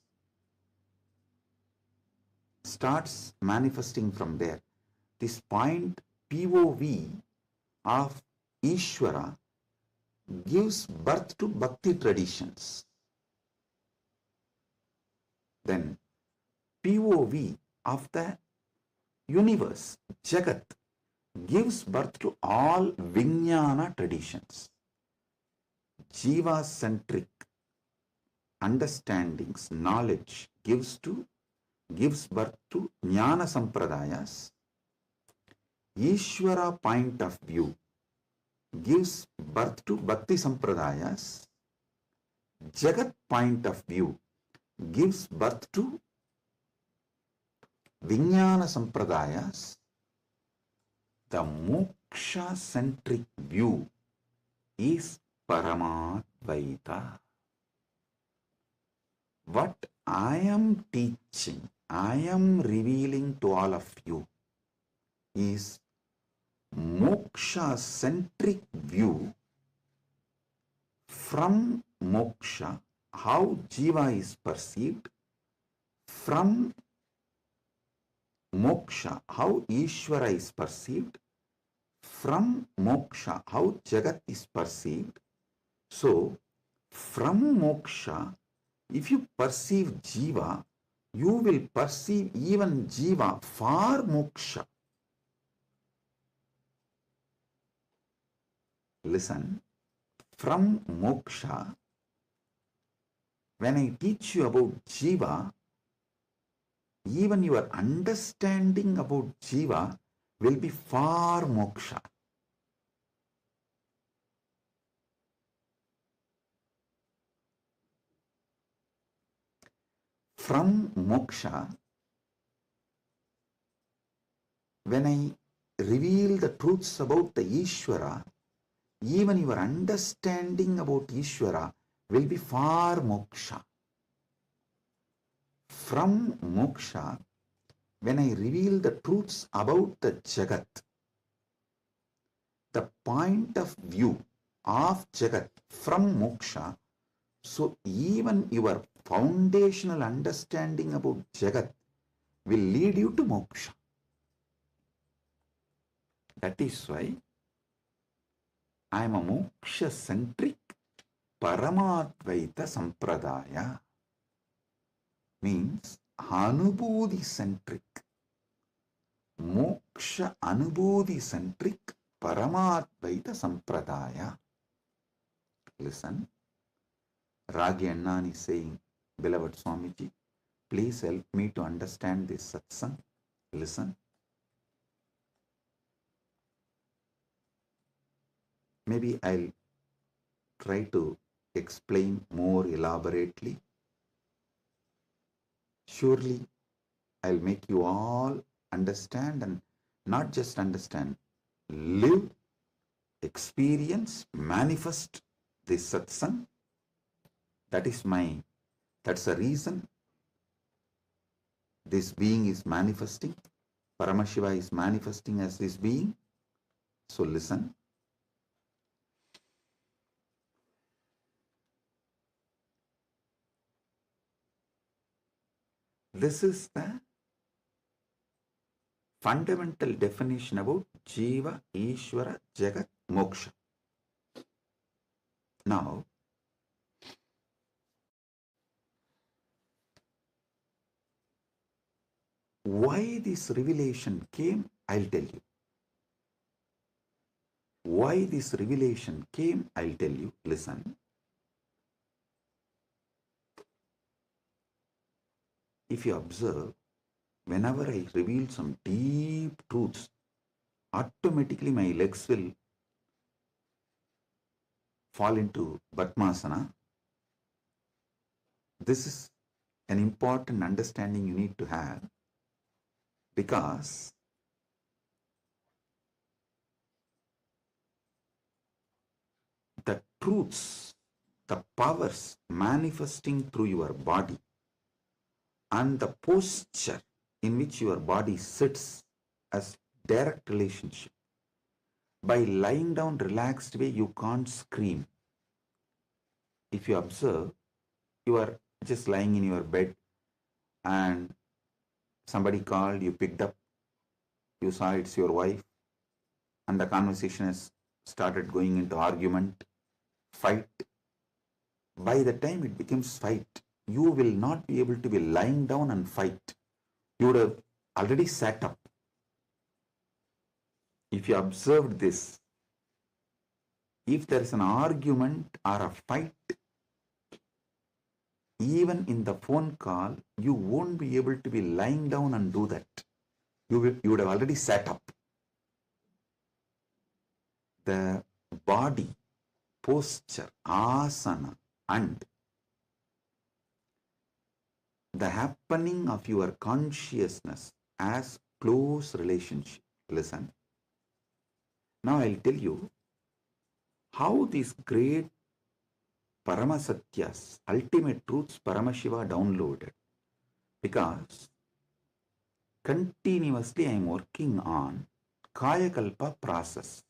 starts manifesting from there. This point POV of Ishvara gives birth to Bhakti traditions. Then POV of the universe, Jagat, gives birth to all Vijnana traditions. Jiva-centric understandings, knowledge gives birth to Jnana Sampradayas. Ishvara point of view gives birth to Bhakti Sampradayas. Jagat point of view gives birth to Vijnana Sampradayas. The moksha-centric view is Paramadvaita. What I am teaching, I am revealing to all of you is moksha-centric view from moksha, how Jiva is perceived, from moksha, how Ishvara is perceived, from moksha, how Jagat is perceived. So, from moksha, if you perceive Jiva, you will perceive even Jiva for moksha. Listen, from moksha, when I teach you about Jiva, even your understanding about Jiva will be for moksha. From moksha, when I reveal the truths about the Ishvara, even your understanding about Ishvara will be for moksha. From moksha, when I reveal the truths about the Jagat, the point of view of Jagat from moksha, so even your foundational understanding about Jagat will lead you to moksha. That is why I am a moksha-centric Paramadvaita Sampradaya. Means Anubodhi-centric, moksha Anubodhi-centric Paramadvaita Sampradaya. Listen, Ragi Annan is saying, beloved Swamiji, please help me to understand this satsang. Listen. Maybe I'll try to explain more elaborately. Surely I'll make you all understand, and not just understand, live, experience, manifest this satsang. That's the reason this being is manifesting. Paramashiva is manifesting as this being. So listen. This is the fundamental definition about Jiva, Ishvara, Jagat, Moksha. Now, why this revelation came, I'll tell you. Why this revelation came, I'll tell you. Listen. If you observe, whenever I reveal some deep truths, automatically my legs will fall into Padmasana. This is an important understanding you need to have, because the truths, the powers manifesting through your body and the posture in which your body sits as direct relationship. By lying down relaxed way, you can't scream. If you observe, you are just lying in your bed and somebody called, you picked up, you saw it's your wife, and the conversation has started going into argument, fight. By the time it becomes fight, you will not be able to be lying down and fight. You would have already sat up. If you observed this, if there is an argument or a fight, even in the phone call, you won't be able to be lying down and do that. You would have already sat up. The body, posture, asana, and the happening of your consciousness as close relationship. Listen. Now I'll tell you how these great Paramasatyas, ultimate truths, Paramashiva downloaded. Because continuously I am working on Kayakalpa process.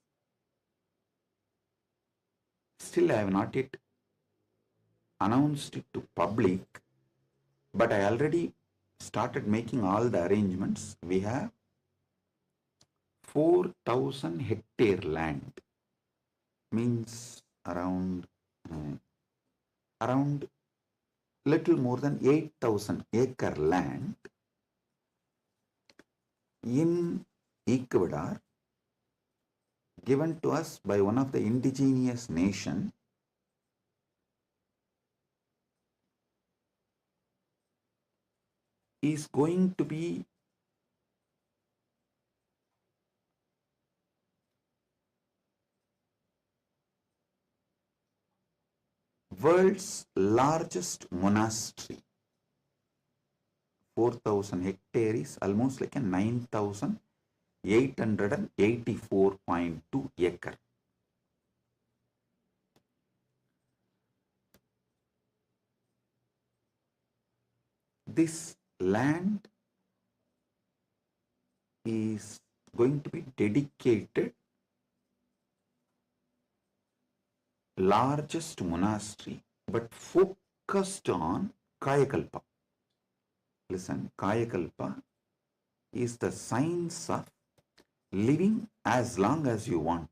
Still I have not yet announced it to public, but I already started making all the arrangements. We have 4,000 hectare land, means around little more than 8,000 acre land in Ecuador, given to us by one of the indigenous nation, is going to be world's largest monastery. 4,000 hectare is almost like a 9,884.2 acre. This land is going to be dedicated largest monastery, but focused on Kayakalpa. Listen, Kayakalpa is the science of living as long as you want.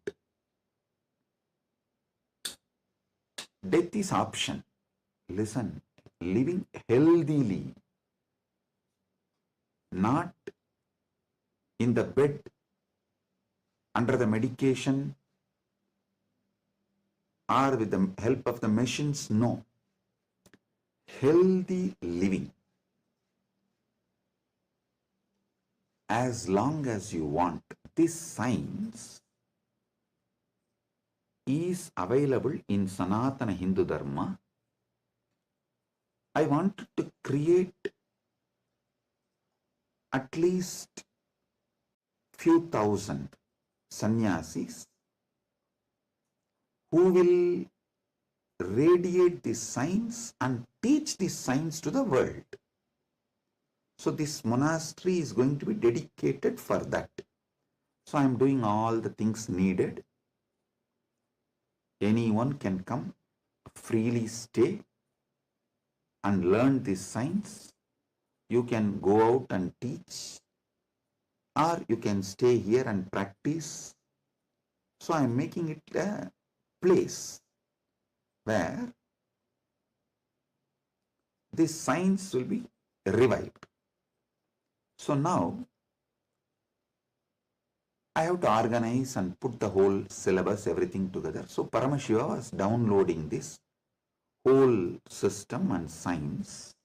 Death is option. Listen, living healthily, not in the bed, under the medication, or with the help of the machines. No. Healthy living as long as you want. This science is available in Sanatana Hindu Dharma. I wanted to create at least few thousand sannyasis who will radiate this science and teach this science to the world. So this monastery is going to be dedicated for that. So I am doing all the things needed. Anyone can come, freely stay and learn this science. You can go out and teach, or you can stay here and practice. So I am making it a place where this science will be revived. So now I have to organize and put the whole syllabus, everything together. So Paramashiva was downloading this whole system and science.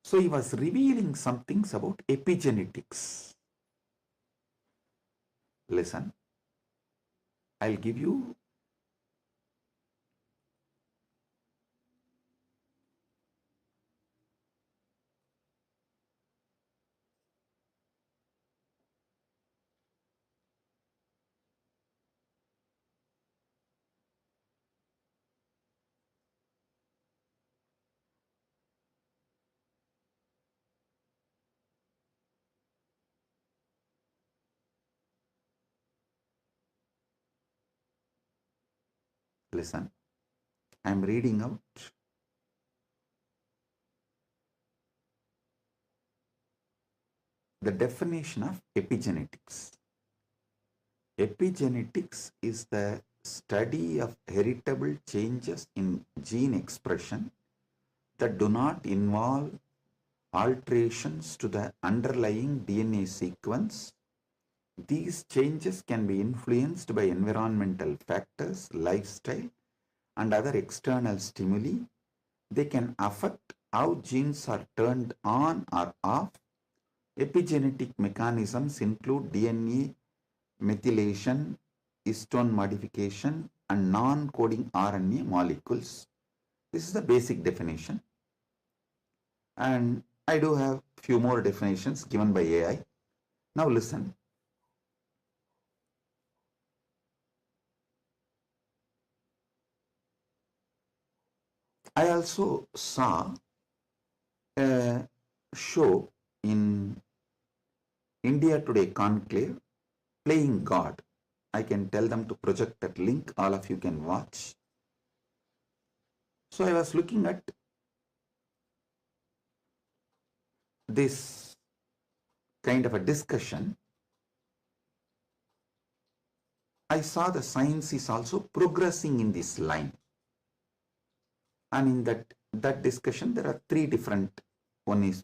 So he was revealing some things about epigenetics. Listen, I'll give you listen, I'm reading out the definition of epigenetics. Epigenetics is the study of heritable changes in gene expression that do not involve alterations to the underlying DNA sequence. These changes can be influenced by environmental factors, lifestyle, and other external stimuli. They can affect how genes are turned on or off. Epigenetic mechanisms include DNA methylation, histone modification, and non-coding RNA molecules. This is the basic definition. And I do have few more definitions given by AI. Now listen. I also saw a show in India Today Conclave, Playing God. I can tell them to project that link. All of you can watch. So I was looking at this kind of a discussion. I saw the science is also progressing in this line. And in that discussion, there are three different. One is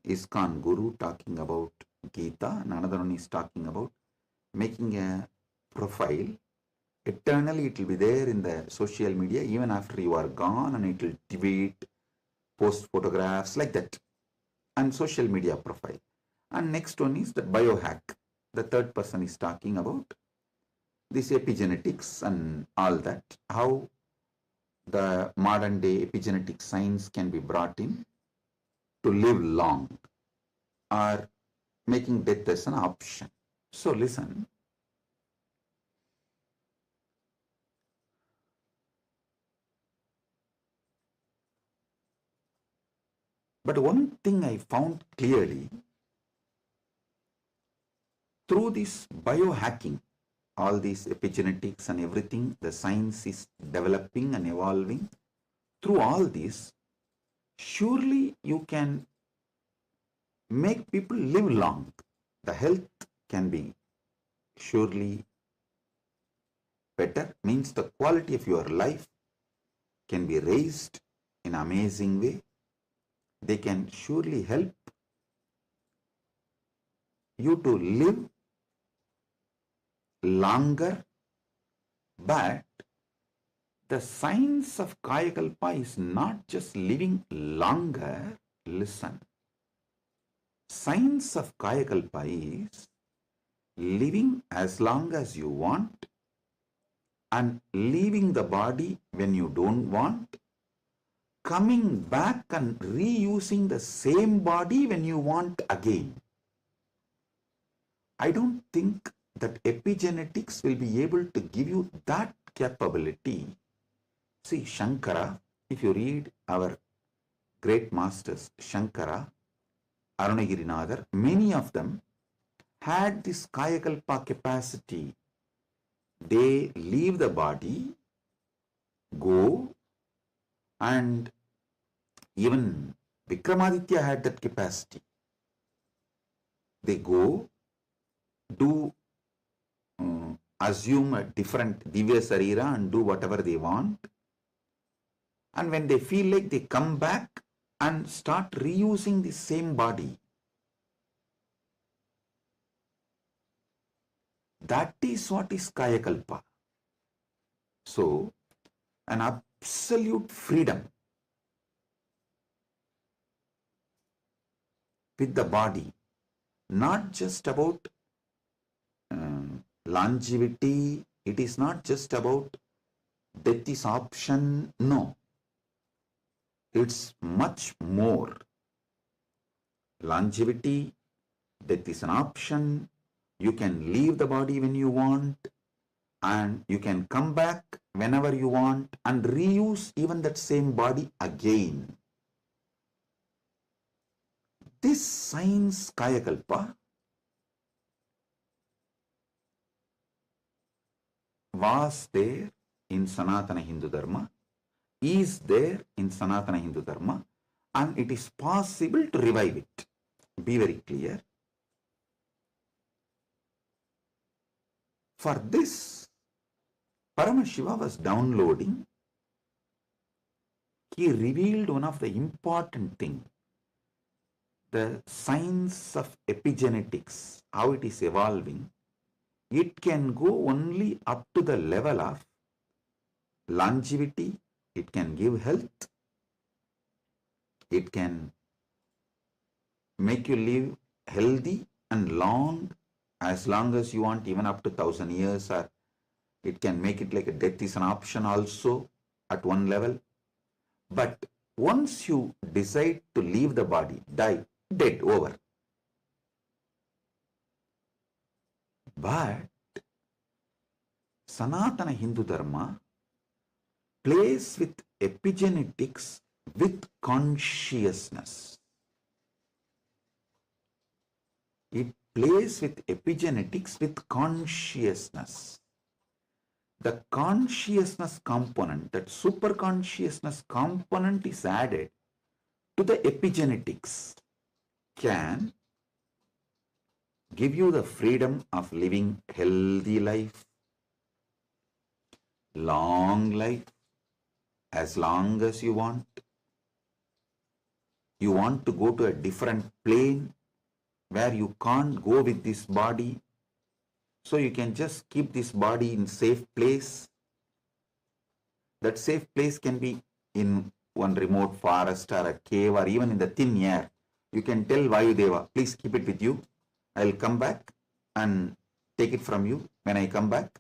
ISKCON Guru talking about Gita, and another one is talking about making a profile. Eternally, it will be there in the social media, even after you are gone, and it will tweet, post photographs like that, and social media profile. And next one is the biohack. The third person is talking about this epigenetics and all that, how the modern day epigenetic science can be brought in to live long or making death as an option. So listen. But one thing I found clearly through this biohacking, all these epigenetics and everything, the science is developing and evolving. Through all this, surely you can make people live long. The health can be surely better, means the quality of your life can be raised in an amazing way. They can surely help you to live longer, but the science of Kayakalpa is not just living longer. Listen, science of Kayakalpa is living as long as you want and leaving the body when you don't want, coming back and reusing the same body when you want again. I don't think that epigenetics will be able to give you that capability. See, Shankara, if you read our great masters, Shankara, Arunagirinadar, many of them had this Kayakalpa capacity. They leave the body, go, and even Vikramaditya had that capacity. They go, do assume a different Divya Sarira and do whatever they want. And when they feel like, they come back and start reusing the same body. That is what is Kayakalpa. So, an absolute freedom. with the body, not just about longevity, it is not just about death is option, no. It's much more. Longevity, death is an option, you can leave the body when you want, and you can come back whenever you want and reuse even that same body again. This science Kayakalpa was there in Sanatana Hindu Dharma, is there in Sanatana Hindu Dharma, and it is possible to revive it. Be very clear. For this, Paramashiva was downloading. He revealed one of the important things, the science of epigenetics, how it is evolving. It can go only up to the level of longevity, it can give health, it can make you live healthy and long as you want, even up to 1,000 years, or it can make it like a death is an option also at one level. But once you decide to leave the body, die, dead, over. But Sanatana Hindu Dharma plays with epigenetics with consciousness. It plays with epigenetics with consciousness. The consciousness component, that super consciousness component is added to the epigenetics, can give you the freedom of living healthy life, long life, as long as you want. You want to go to a different plane where you can't go with this body, so you can just keep this body in safe place. That safe place can be in one remote forest or a cave or even in the thin air. You can tell Vayudeva, please keep it with you. I'll come back and take it from you when I come back.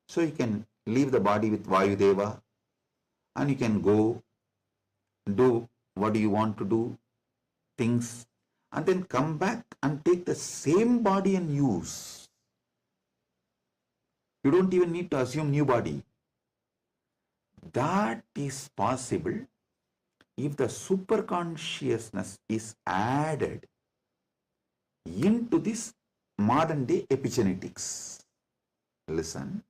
So you can leave the body with Vayudeva and you can go do what do you want to do, things, and then come back and take the same body and use. You don't even need to assume new body. That is possible if the superconsciousness is added into this modern day epigenetics. Listen.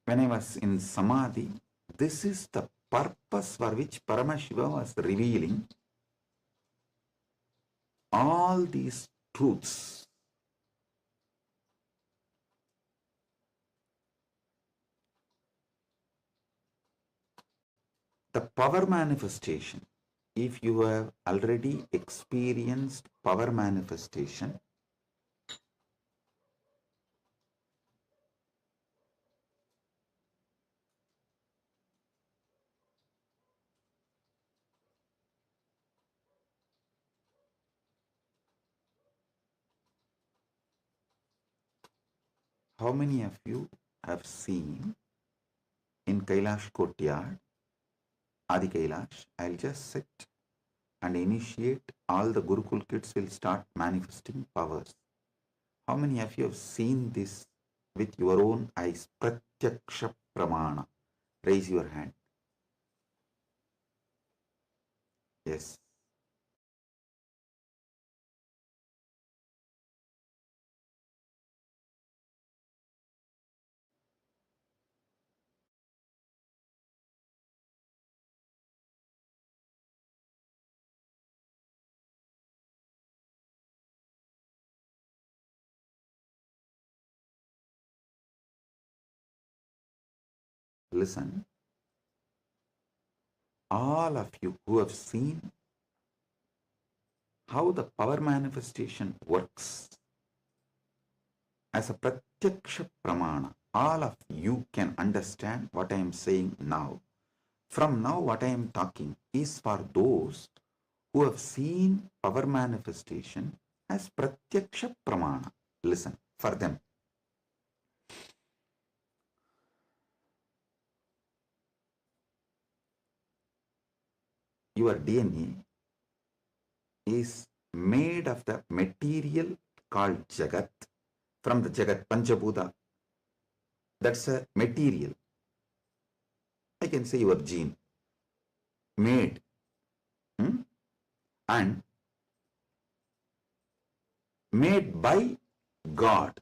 When I was in Samadhi, this is the purpose for which Paramashiva was revealing all these truths. The power manifestation, if you have already experienced power manifestation, how many of you have seen in Kailash Courtyard, Adi Kailash, I'll just sit and initiate, all the Gurukul kids will start manifesting powers. How many of you have seen this with your own eyes? Pratyaksha Pramana. Raise your hand. Yes. listen, all of you who have seen how the power manifestation works as a pratyaksha pramana, all of you can understand what I am saying now. From now, what I am talking is for those who have seen power manifestation as pratyaksha pramana. Listen, for them. Your DNA is made of the material called Jagat, from the Jagat, Panchabhuta. That's a material. I can say your gene, made. And made by God,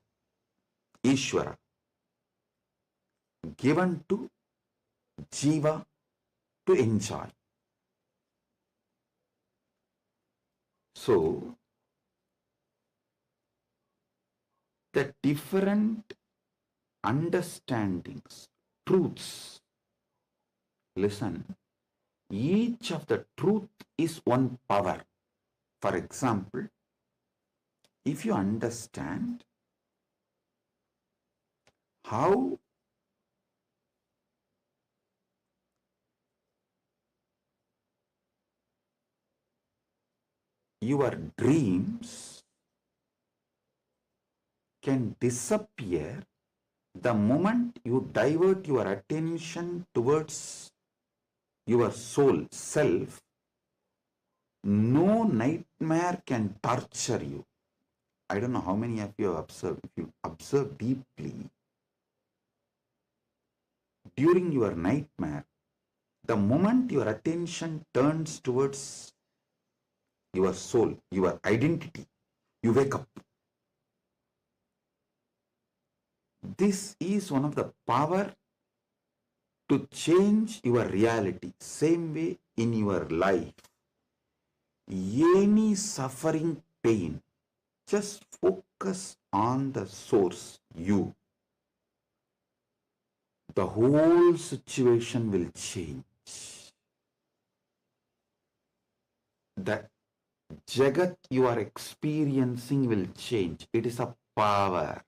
Ishvara, given to Jiva to enjoy. So, the different understandings, truths, listen, each of the truth is one power. For example, if you understand how your dreams can disappear the moment you divert your attention towards your soul, self, no nightmare can torture you. I don't know how many of you have observed. If you observe deeply, during your nightmare, the moment your attention turns towards your soul, your identity, you wake up. This is one of the power to change your reality. Same way in your life, any suffering, pain, just focus on the source, you. The whole situation will change. The Jagat you are experiencing will change. It is a power.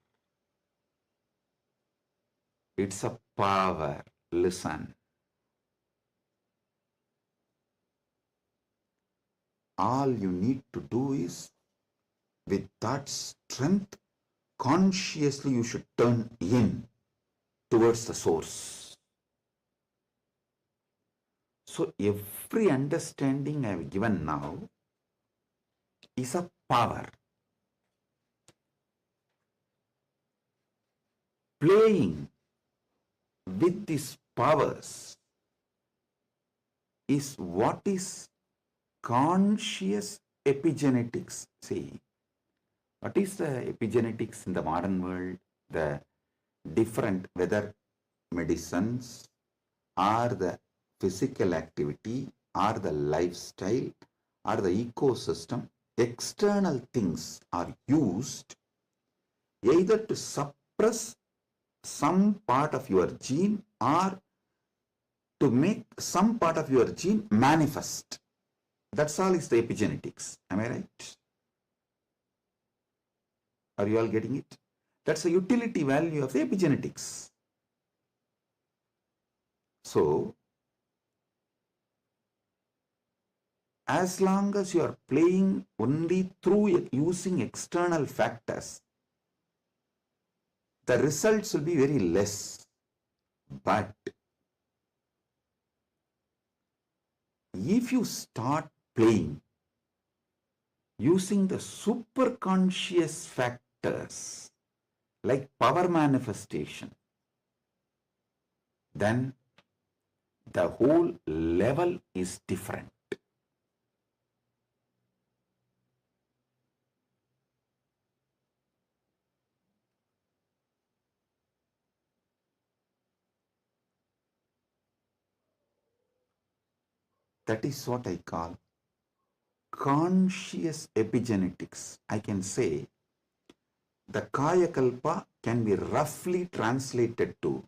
It's a power. Listen. All you need to do is, with that strength, consciously you should turn in towards the source. So every understanding I have given now is a power. Playing with these powers is what is conscious epigenetics. See, what is the epigenetics in the modern world? The different, whether medicines or the physical activity or the lifestyle or the ecosystem, external things are used either to suppress some part of your gene or to make some part of your gene manifest. That's all is the epigenetics. Am I right? Are you all getting it? That's the utility value of the epigenetics. So, as long as you are playing only through using external factors, the results will be very less. But if you start playing using the superconscious factors like power manifestation, then the whole level is different. That is what I call conscious epigenetics. I can say the Kaya Kalpa can be roughly translated to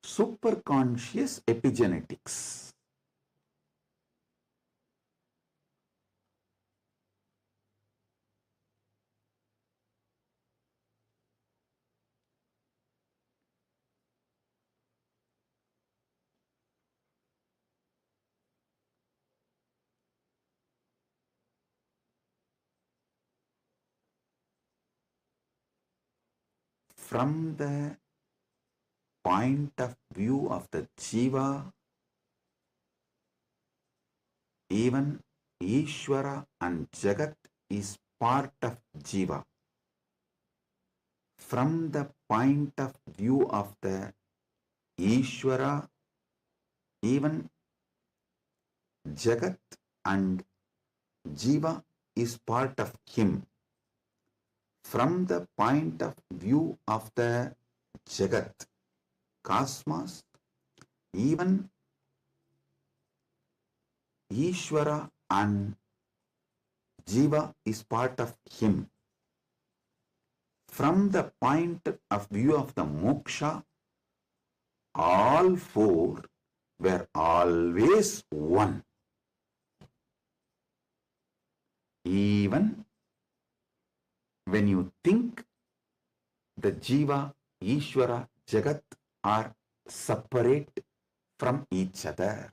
superconscious epigenetics. From the point of view of the Jiva, even Ishvara and Jagat is part of Jiva. From the point of view of the Ishvara, even Jagat and Jiva is part of him. From the point of view of the Jagat, cosmos, even Ishvara and Jiva is part of him. From the point of view of the moksha, all four were always one. Even when you think the Jiva, Ishvara, Jagat are separate from each other.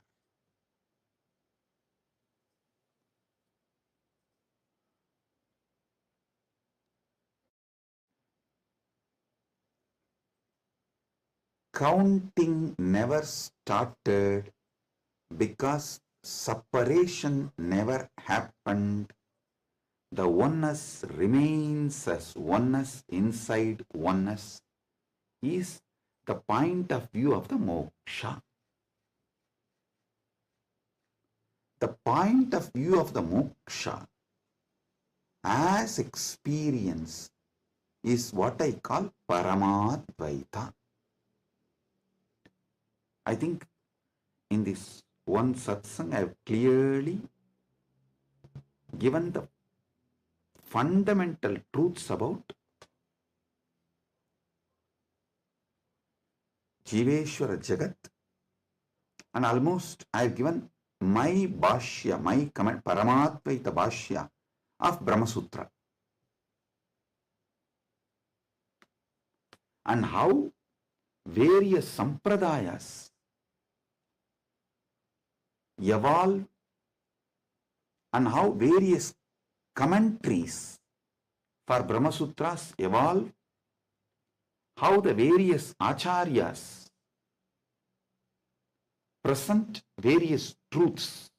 Counting never started because separation never happened. The oneness remains as oneness inside oneness is the point of view of the moksha. The point of view of the moksha as experience is what I call Paramadvaita. I think in this one satsang I have clearly given the fundamental truths about Jiveshwara Jagat, and almost I have given my bhashya, my comment, Paramadvaita bhashya of Brahma Sutra, and how various sampradayas evolve and how various commentaries for Brahma Sutras evolve, how the various acharyas present various truths.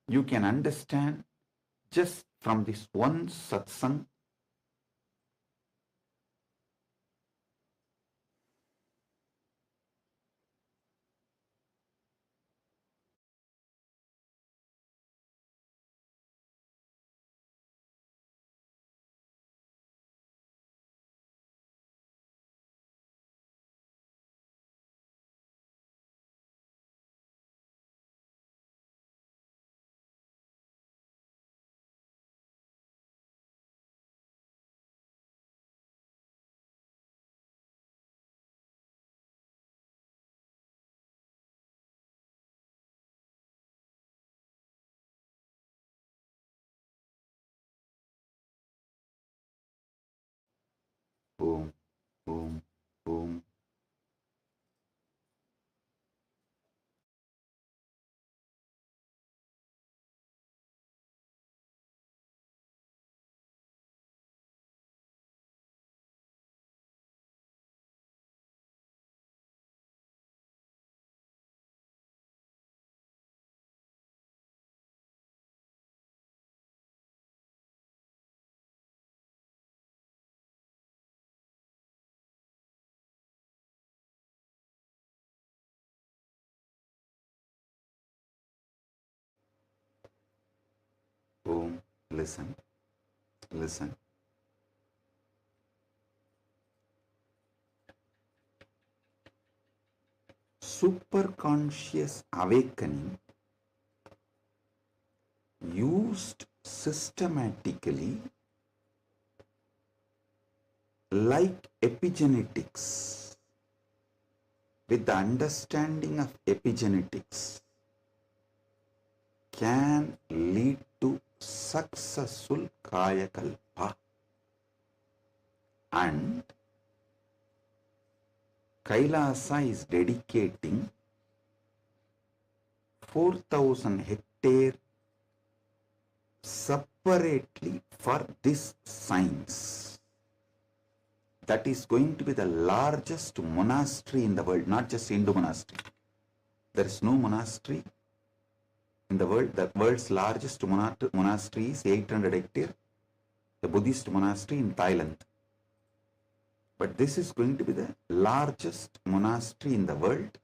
You can understand just from this one satsang. Boom, boom, boom. Boom. Listen, listen. Superconscious awakening used systematically like epigenetics, with the understanding of epigenetics, can lead to successful Kayakalpa. And Kailasa is dedicating 4,000 hectares separately for this science. That is going to be the largest monastery in the world, not just Hindu monastery. There is no monastery in the world. The world's largest monastery is 800 hectares, the Buddhist monastery in Thailand. But this is going to be the largest monastery in the world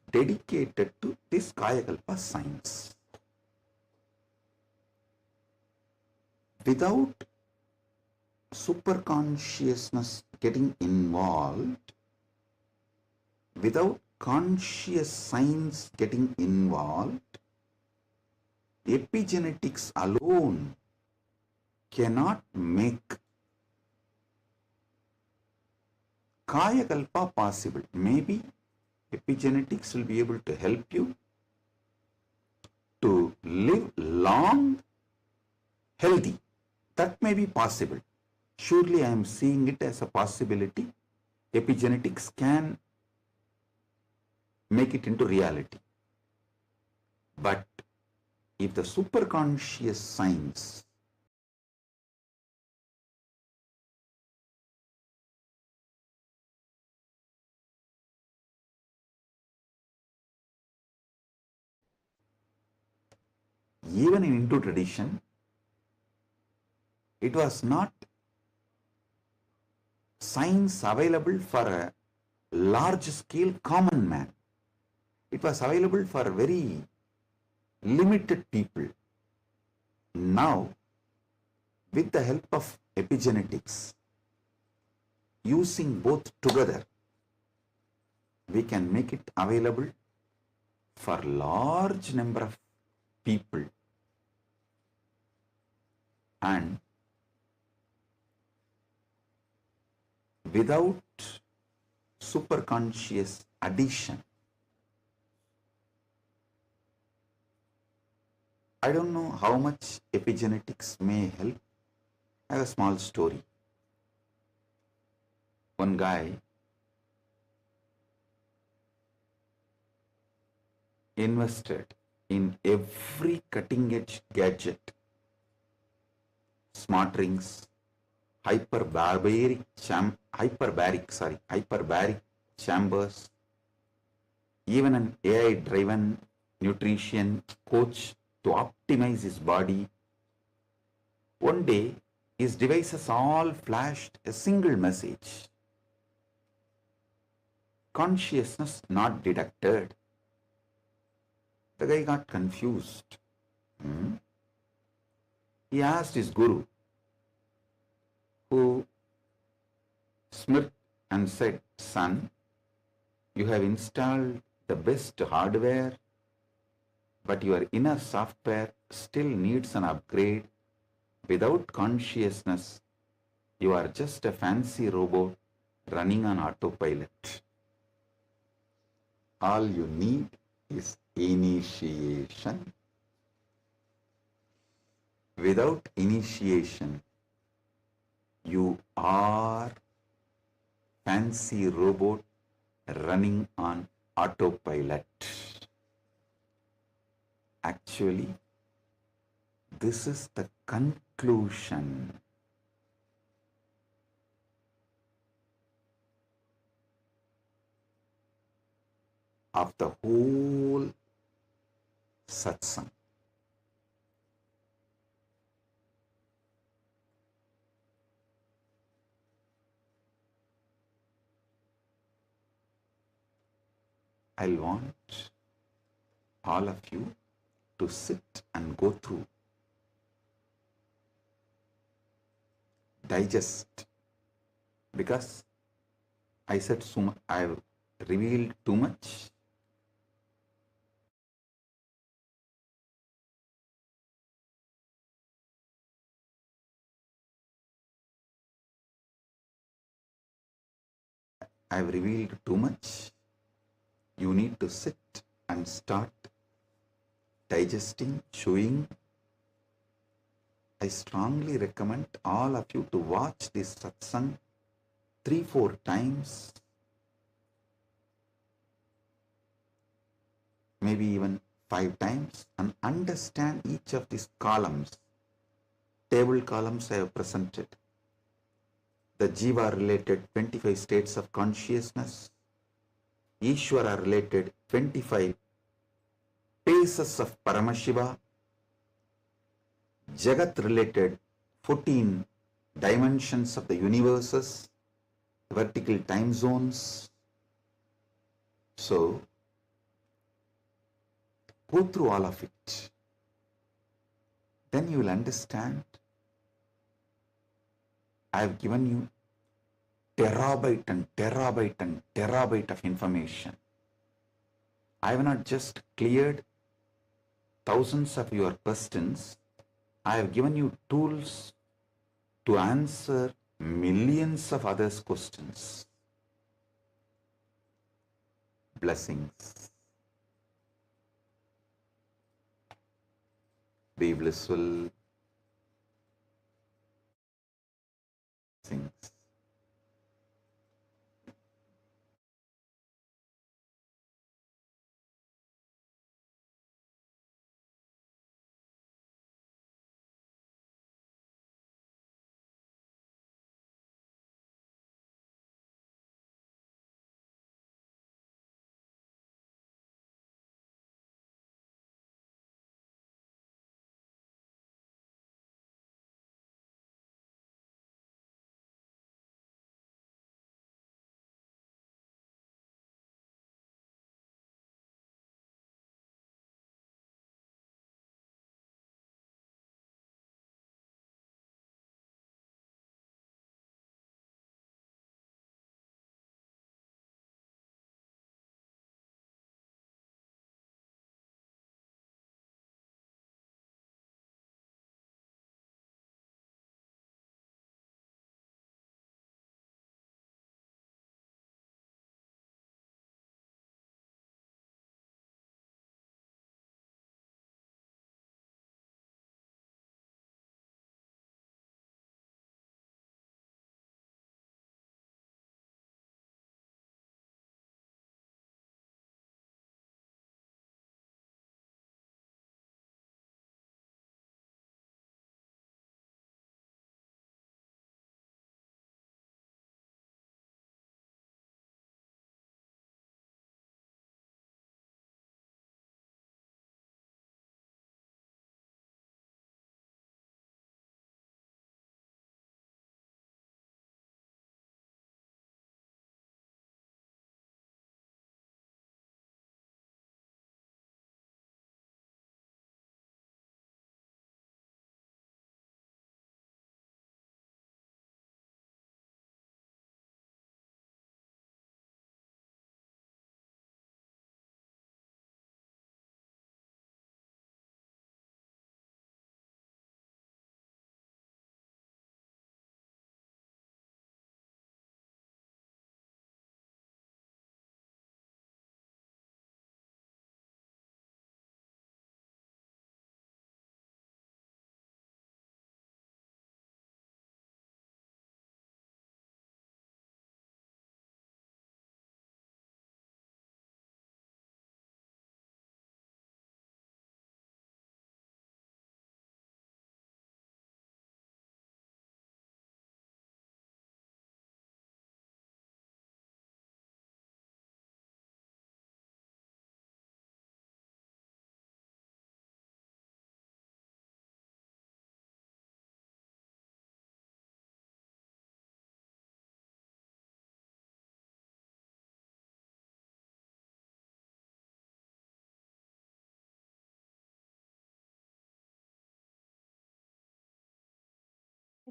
dedicated to this Kayakalpa science. Without superconsciousness getting involved, without conscious science getting involved, epigenetics alone cannot make Kayakalpa possible. Maybe epigenetics will be able to help you to live long, healthy. That may be possible. Surely I am seeing it as a possibility. Epigenetics can make it into reality. But if the superconscious science even in Hindu tradition, it was not science available for a large scale common man. It was available for very limited people. Now, with the help of epigenetics, using both together, we can make it available for large number of people. And without superconscious addition, I don't know how much epigenetics may help. I have a small story. One guy invested in every cutting edge gadget, smart rings, hyperbaric chambers, even an AI driven nutrition coach to optimize his body. One day, his devices all flashed a single message: consciousness not detected. The guy got confused. He asked his guru, who smirked and said, "Son, you have installed the best hardware, but your inner software still needs an upgrade. Without consciousness, you are just a fancy robot running on autopilot. All you need is initiation. Without initiation, you are fancy robot running on autopilot." Actually, this is the conclusion of the whole satsang. I want all of you to sit and go through, digest, because I said so much, I have revealed too much. I've revealed too much. You need to sit and start digesting, chewing. I strongly recommend all of you to watch this satsang 3-4 times, maybe even 5 times, and understand each of these columns. Table columns I have presented. The Jiva related 25 states of consciousness, Ishvara related 25 paces of Paramashiva, Jagat related 14 dimensions of the universes, vertical time zones. So, go through all of it. Then you will understand. I have given you terabyte and terabyte and terabyte of information. I have not just cleared thousands of your questions. I have given you tools to answer millions of others' questions. Blessings. Be blissful. Blessings.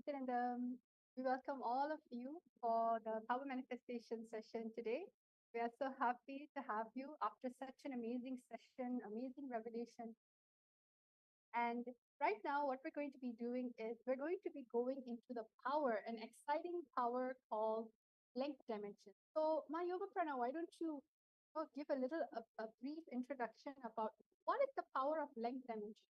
And we welcome all of you for the Power Manifestation session today. We are so happy to have you after such an amazing session, amazing revelation. And right now, what we're going to be doing is we're going to be going into the power, an exciting power called length dimension. So, my yoga prana, why don't you give a little a brief introduction about what is the power of length dimension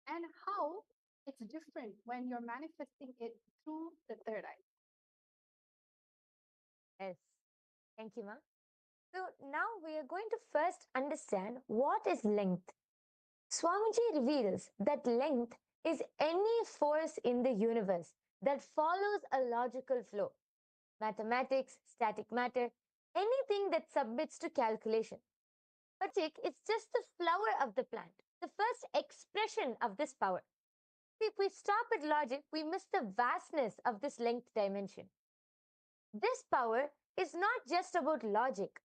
and how it's different when you're manifesting it through the third eye. Yes. Thank you, Ma. So now we are going to first understand what is length. Swamiji reveals that length is any force in the universe that follows a logical flow. Mathematics, static matter, anything that submits to calculation. Logic is just the flower of the plant, the first expression of this power. If we stop at logic, we miss the vastness of this length dimension. This power is not just about logic,